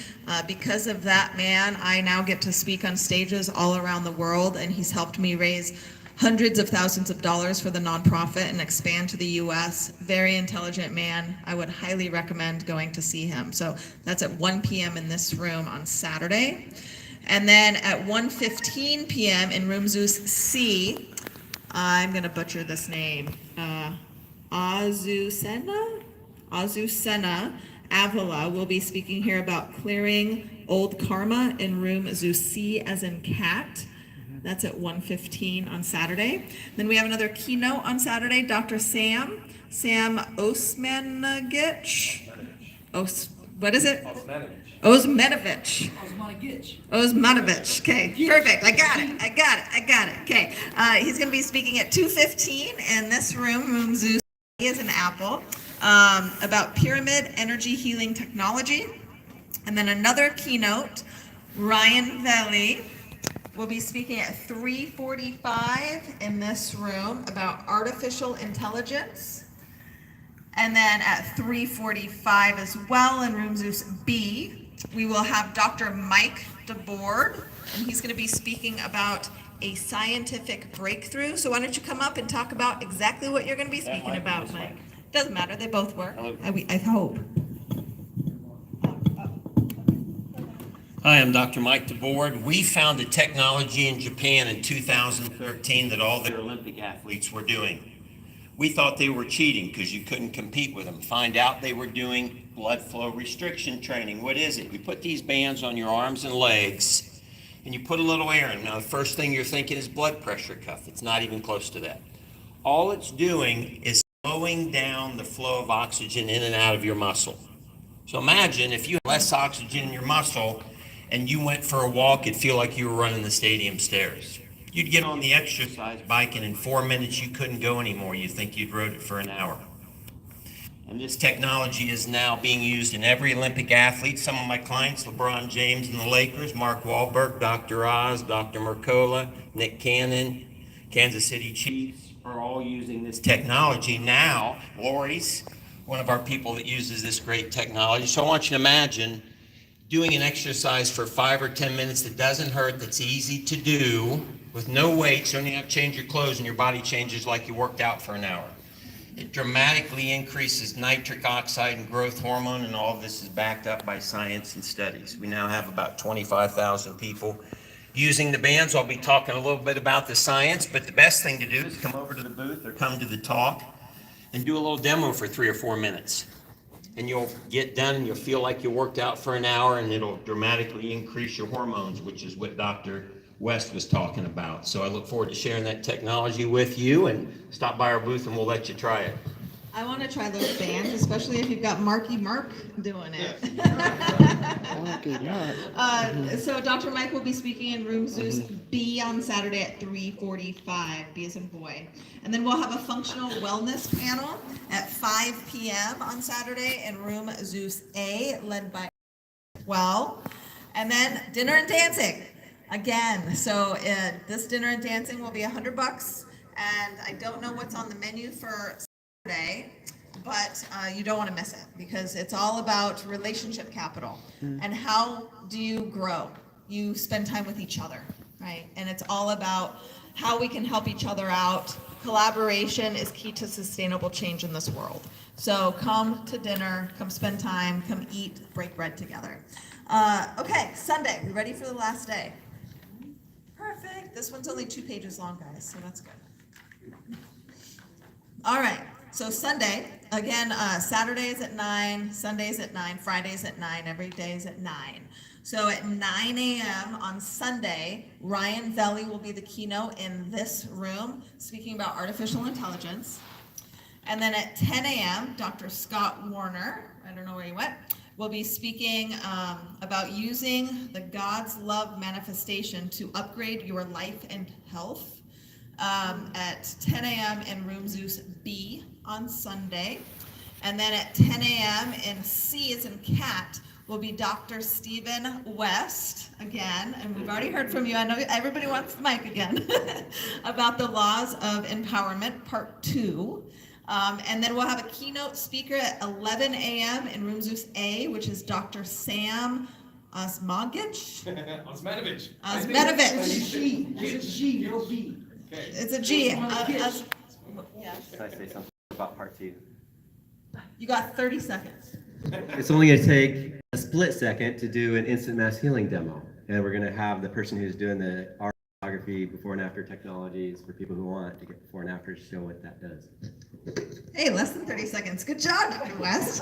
Because of that man, I now get to speak on stages all around the world, and he's helped me raise hundreds of thousands of dollars for the nonprofit and expand to the U.S. Very intelligent man. I would highly recommend going to see him. So that's at 1 p.m. in this room on Saturday. And then at 1:15 p.m. in room Zeus C, I'm going to butcher this name, Azucena Avila will be speaking here about clearing old karma in room Zeus C as in cat. That's at 1:15 on Saturday. Then we have another keynote on Saturday, Dr. Sam Osmanagich. What is it? Osmanovich. Osmanovich. Okay, perfect. I got it. Okay, he's going to be speaking at 2:15 in this room Zeus is an apple, about pyramid energy healing technology. And then another keynote, Ryan Valley will be speaking at 3:45 in this room about artificial intelligence. And then at 3:45 as well in room Zeus B, we will have Dr. Mike DeBoard, and he's going to be speaking about a scientific breakthrough. So why don't you come up and talk about exactly what you're going to be speaking about, Mike? Doesn't matter, they both work. I hope. Hi, I'm Dr. Mike DeBoard. We found a technology in Japan in 2013 that all their Olympic athletes were doing. We thought they were cheating because you couldn't compete with them. Find out they were doing blood flow restriction training. What is it? You put these bands on your arms and legs, and you put a little air in. Now, the first thing you're thinking is blood pressure cuff. It's not even close to that. All it's doing is slowing down the flow of oxygen in and out of your muscle. So imagine if you had less oxygen in your muscle and you went for a walk, it'd feel like you were running the stadium stairs. You'd get on the exercise bike, and in 4 minutes you couldn't go anymore. You'd think you'd rode it for an hour. And this technology is now being used in every Olympic athlete. Some of my clients, LeBron James and the Lakers, Mark Wahlberg, Dr. Oz, Dr. Mercola, Nick Cannon, Kansas City Chiefs, are all using this technology. Now, Lori's one of our people that uses this great technology. So I want you to imagine doing an exercise for 5 or 10 minutes that doesn't hurt, that's easy to do, with no weights. You don't even have to change your clothes, and your body changes like you worked out for an hour. It dramatically increases nitric oxide and growth hormone, and all of this is backed up by science and studies. We now have about 25,000 people using the bands. I'll be talking a little bit about the science, but the best thing to do is come over to the booth or come to the talk and do a little demo for 3 or 4 minutes. And you'll get done and you'll feel like you worked out for an hour, and it'll dramatically increase your hormones, which is what Dr. West was talking about. So I look forward to sharing that technology with you, and stop by our booth and we'll let you try it. I want to try those bands, especially if you've got Marky Mark doing it. So Dr. Mike will be speaking in room Zeus B on Saturday at 3:45, B as in boy. And then we'll have a functional wellness panel at 5 p.m. on Saturday in room Zeus A, led by and then dinner and dancing again. So this dinner and dancing will be $100, and I don't know what's on the menu for Saturday, but you don't want to miss it, because it's all about relationship capital and how do you grow. You spend time with each other, right? And it's all about how we can help each other out. Collaboration is key to sustainable change in this world. So come to dinner, come spend time, come eat, break bread together. Okay, Sunday, we ready for the last day? Perfect. This one's only 2 pages long, guys, so that's good. All right, so Sunday, again, Saturdays at 9, Sundays at 9, Fridays at 9, every day is at 9. So at 9 a.m. on Sunday, Ryan Velli will be the keynote in this room, speaking about artificial intelligence. And then at 10 a.m., Dr. Scott Warner, I don't know where he went, will be speaking about using the God's love manifestation to upgrade your life and health at 10 a.m. in room Zeus B on Sunday. And then at 10 a.m. in C as in cat will be Dr. Stephen West again, and we've already heard from you. I know everybody wants the mic again about the laws of empowerment, part 2. And then we'll have a keynote speaker at 11 a.m. in room Zeus A, which is Dr. Sam Osmagich. Osmanovich. Osmanovich. It's a G. It's a G, no B. It's a G. Can I say something about part 2? You got 30 seconds. It's only going to take a split second to do an instant mass healing demo. And we're going to have the person who's doing the photography before and after technologies for people who want to get before and after to show what that does. Hey, less than 30 seconds. Good job, Dr. West.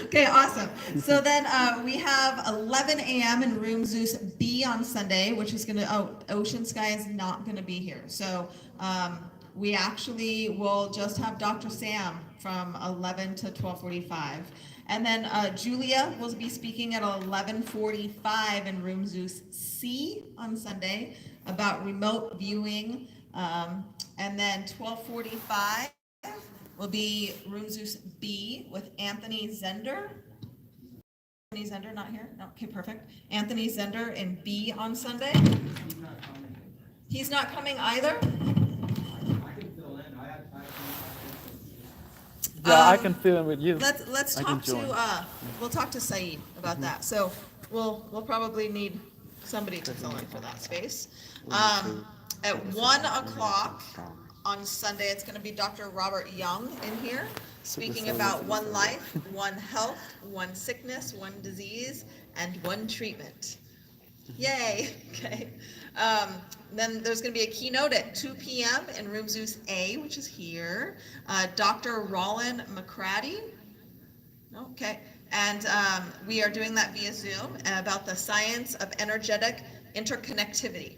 Okay, awesome. So then we have 11 a.m. in room Zeus B on Sunday, which is going to, Ocean Sky is not going to be here. So we actually will just have Dr. Sam from 11 to 12:45. And then Julia will be speaking at 11:45 in room Zeus C on Sunday about remote viewing. And then 12:45 will be room Zeus B with Anthony Zender. Anthony Zender not here? No, okay, perfect. Anthony Zender in B on Sunday. He's not coming either? Yeah, I can fill in with you. Let's talk to we'll talk to Saeed about that. So we'll probably need somebody to fill in for that space. At 1 o'clock on Sunday, it's going to be Dr. Robert Young in here speaking about one life, one health, one sickness, one disease, and one treatment. Yay! Okay. Then there's going to be a keynote at 2 p.m. in room Zeus A, which is here. Dr. Roland McCraddy. Okay. And we are doing that via Zoom about the science of energetic interconnectivity.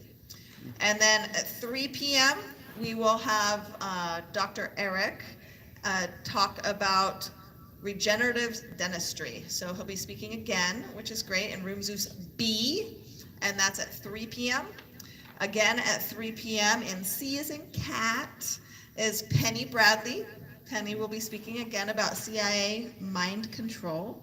And then at 3 p.m., we will have Dr. Eric talk about regenerative dentistry. So he'll be speaking again, which is great, in room Zeus B, and that's at 3 p.m. Again at 3 p.m. in C as in cat is Penny Bradley. Penny will be speaking again about CIA mind control.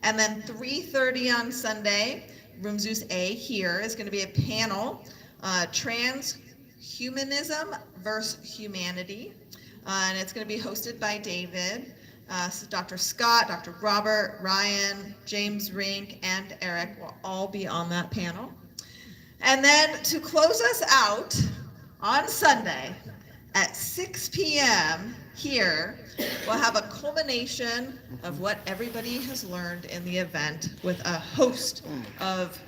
And then 3:30 on Sunday, room Zeus A here is going to be a panel, transhumanism versus humanity. And it's going to be hosted by David. So Dr. Scott, Dr. Robert, Ryan, James Rink, and Eric will all be on that panel. And then to close us out on Sunday at 6 p.m. here, we'll have a culmination of what everybody has learned in the event with a host of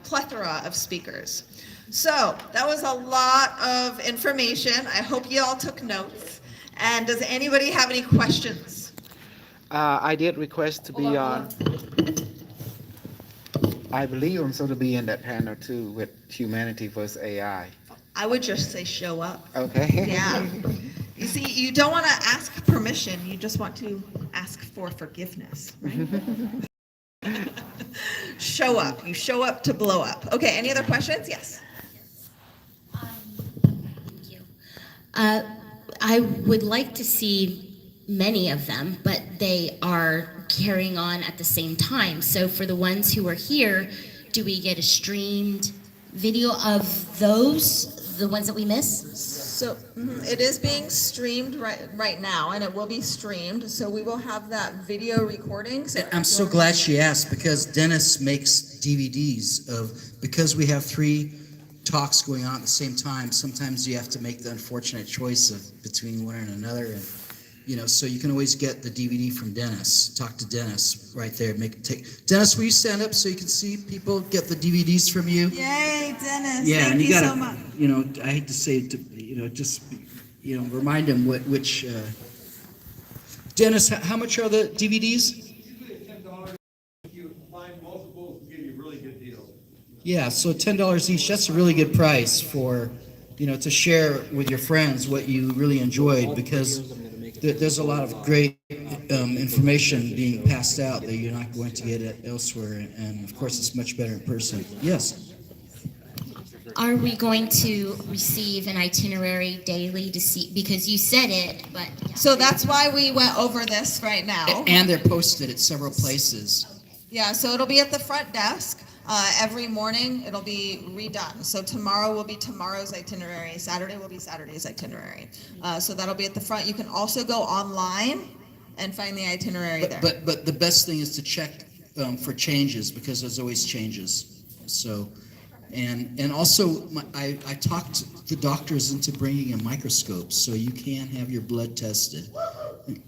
plethora of speakers. So that was a lot of information. I hope you all took notes. And does anybody have any questions? I did request to be on. I believe I'm supposed to be in that panel too with humanity versus AI. I would just say show up. Okay. Yeah. You see, you don't want to ask permission. You just want to ask for forgiveness, right? Show up. You show up to blow up. Okay, any other questions? Yes. Thank you. I would like to see many of them, but they are carrying on at the same time. So for the ones who are here, do we get a streamed video of those, the ones that we miss? So it is being streamed right now, and it will be streamed. So we will have that video recording. So I'm so glad she asked, because Dennis makes DVDs of, because we have 3 talks going on at the same time, sometimes you have to make the unfortunate choice of between one and another, and so you can always get the DVD from Dennis. Talk to Dennis right there. Dennis, will you stand up so you can see people get the DVDs from you? Yay, Dennis! Yeah, Thank and you gotta, so much. I hate to say it, just remind him which. Dennis, how much are the DVDs? Usually $10. If you buy multiples, we'll give you a really good deal. Yeah, so $10 each. That's a really good price for, to share with your friends what you really enjoyed, because there's a lot of great information being passed out that you're not going to get it elsewhere, and of course it's much better in person. Yes. Are we going to receive an itinerary daily to see, because you said it, but. So that's why we went over this right now. And they're posted at several places. Yeah, so it'll be at the front desk. Every morning it'll be redone. So tomorrow will be tomorrow's itinerary. Saturday will be Saturday's itinerary. So that'll be at the front. You can also go online and find the itinerary there. But the best thing is to check for changes, because there's always changes. So, and also I talked the doctors into bringing a microscope so you can have your blood tested.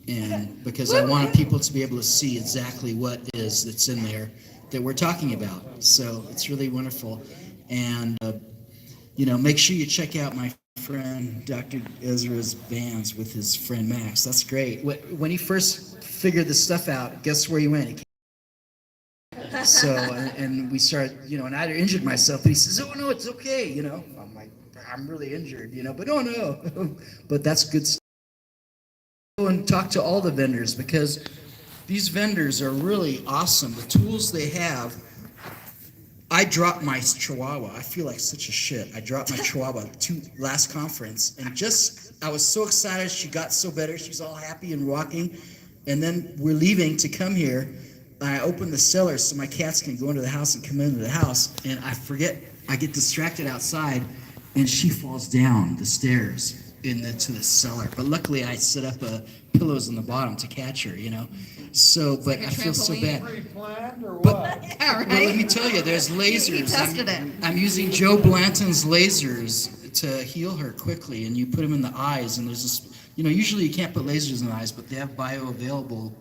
And because I wanted people to be able to see exactly what is that's in there that we're talking about. So it's really wonderful. And, make sure you check out my friend Dr. Ezra's bands with his friend Max. That's great. When he first figured this stuff out, guess where he went? So, and we started, and I injured myself, and he says, oh, no, it's okay, I'm like, I'm really injured, but oh, no. But that's good stuff. Go and talk to all the vendors, because these vendors are really awesome. The tools they have. I dropped my Chihuahua. I feel like such a shit. I dropped my Chihuahua last conference, and I was so excited. She got so better. She's all happy and walking. And then we're leaving to come here. I open the cellar so my cats can go into the house and come into the house, and I forget. I get distracted outside, and she falls down the stairs to the cellar. But luckily, I set up pillows on the bottom to catch her, So, but I feel so bad. But let me tell you, there's lasers. He tested it. I'm using Joe Blanton's lasers to heal her quickly, and you put them in the eyes, and there's this, usually you can't put lasers in the eyes, but they have bioavailable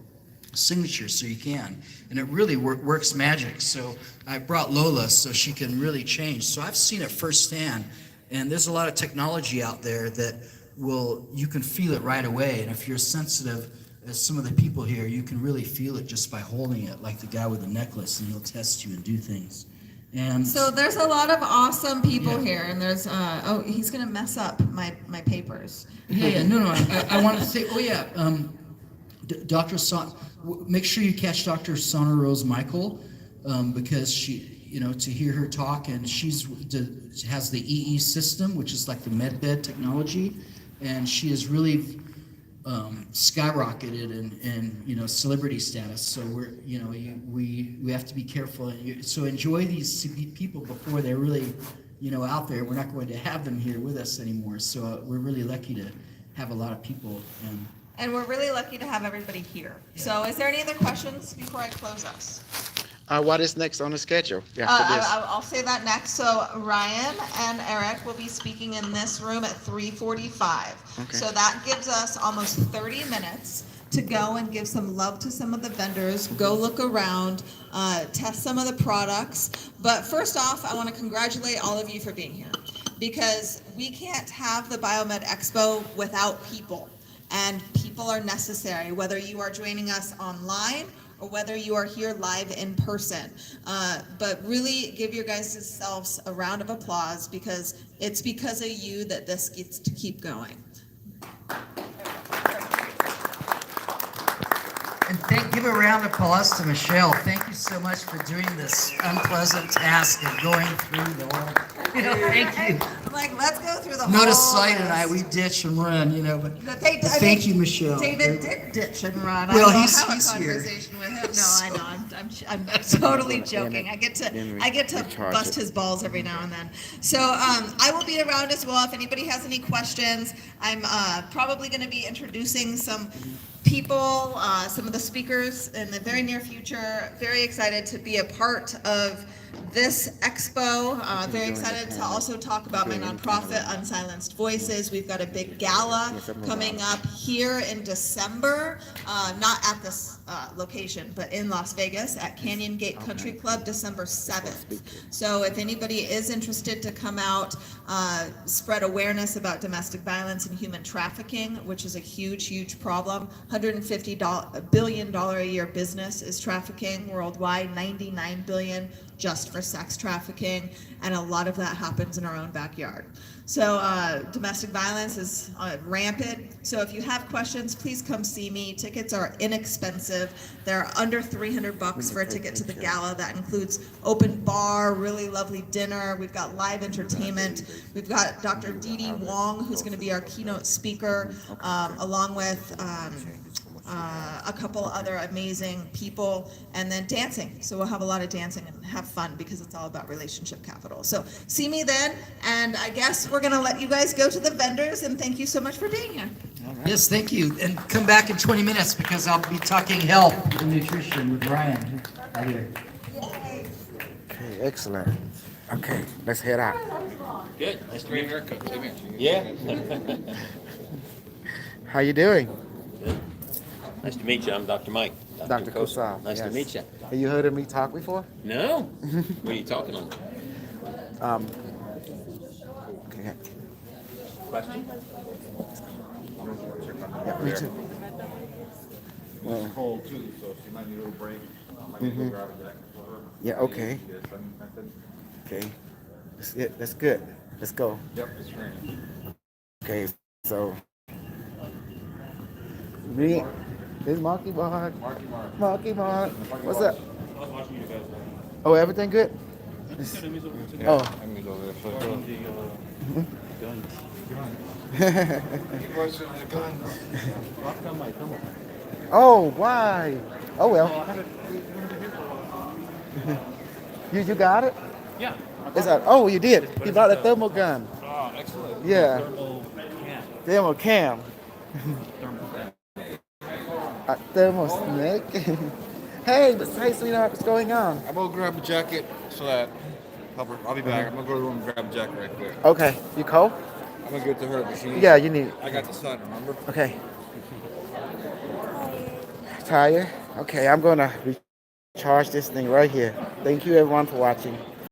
signatures, so you can, and it really works magic. So I brought Lola so she can really change. So I've seen it firsthand, and there's a lot of technology out there that you can feel it right away, and if you're sensitive, as some of the people here, you can really feel it just by holding it, like the guy with the necklace, and he'll test you and do things. And so there's a lot of awesome people here, and there's he's gonna mess up my papers. No, I want to say, Dr. Make sure you catch Dr. Sana Rose Michael, because she, to hear her talk, and she has the EE system, which is like the medbed technology, and she has really skyrocketed in celebrity status. So we have to be careful. So enjoy these people before they're really out there. We're not going to have them here with us anymore. So we're really lucky to have a lot of people. And we're really lucky to have everybody here. So is there any other questions before I close us? What is next on the schedule after this? I'll say that next. So Ryan and Eric will be speaking in this room at 3:45. Okay. So that gives us almost 30 minutes to go and give some love to some of the vendors, go look around, test some of the products. But first off, I want to congratulate all of you for being here, because we can't have the Biomed Expo without people. And people are necessary, whether you are joining us online or whether you are here live in person. But really give your guys' selves a round of applause, because it's because of you that this gets to keep going. And give a round of applause to Michelle. Thank you so much for doing this unpleasant task of going through the whole, thank you. I'm like, let's go through the whole Notice Slide and list. I, we ditch and run, but I thank think you, Michelle. David did ditch and run. Well, I will he's have a here. conversation with him. No, I know. I'm totally joking. I get to bust his balls every now and then. So I will be around as well if anybody has any questions. I'm probably going to be introducing some people, some of the speakers in the very near future. Very excited to be a part of this expo. Very excited to also talk about my nonprofit, Unsilenced Voices. We've got a big gala coming up here in December, not at this location, but in Las Vegas at Canyon Gate Country Club, December 7th. So if anybody is interested to come out, spread awareness about domestic violence and human trafficking, which is a huge, huge problem. $150 billion a year business is trafficking worldwide, 99 billion just for sex trafficking, and a lot of that happens in our own backyard. So domestic violence is rampant. So if you have questions, please come see me. Tickets are inexpensive. They're under $300 for a ticket to the gala. That includes open bar, really lovely dinner. We've got live entertainment. We've got Dr. Dee Dee Wong, who's going to be our keynote speaker, along with a couple other amazing people, and then dancing. So we'll have a lot of dancing and have fun, because it's all about relationship capital. So see me then, and I guess we're going to let you guys go to the vendors, and thank you so much for being here. Yes, thank you. And come back in 20 minutes because I'll be talking health and nutrition with Ryan right here. Okay, excellent. Okay, let's head out. Good. Nice to meet you. Yeah. How you doing? Nice to meet you. I'm Dr. Mike. Dr. Kosal. Nice to yes. meet you. Have you heard of me talk before? No. What are you talking on? Okay. Question? Yeah, me too. Well, Cold too, so she might need a little break. I might need to go grab a jacket for her. yeah, okay. Okay. That's good. Let's go. Yep, it's raining. Okay, so me, this Marky Mark. Marky Mark. What's up? Oh, everything good? Oh. Oh, why? Oh well. You got it? Yeah. Is that? Oh, you did. You brought a thermal gun. Oh, excellent. Yeah. Thermal cam. Thermal cam. A thermal snake. Hey, sweetheart, what's going on? I'm gonna grab a jacket so that I'll be back. I'm gonna go to the room and grab a jacket right quick. Okay, you cold? I'm gonna get to her, but she needs Yeah, you need it. I got the sun, remember? Okay. Tired? Okay, I'm gonna recharge this thing right here. Thank you everyone for watching.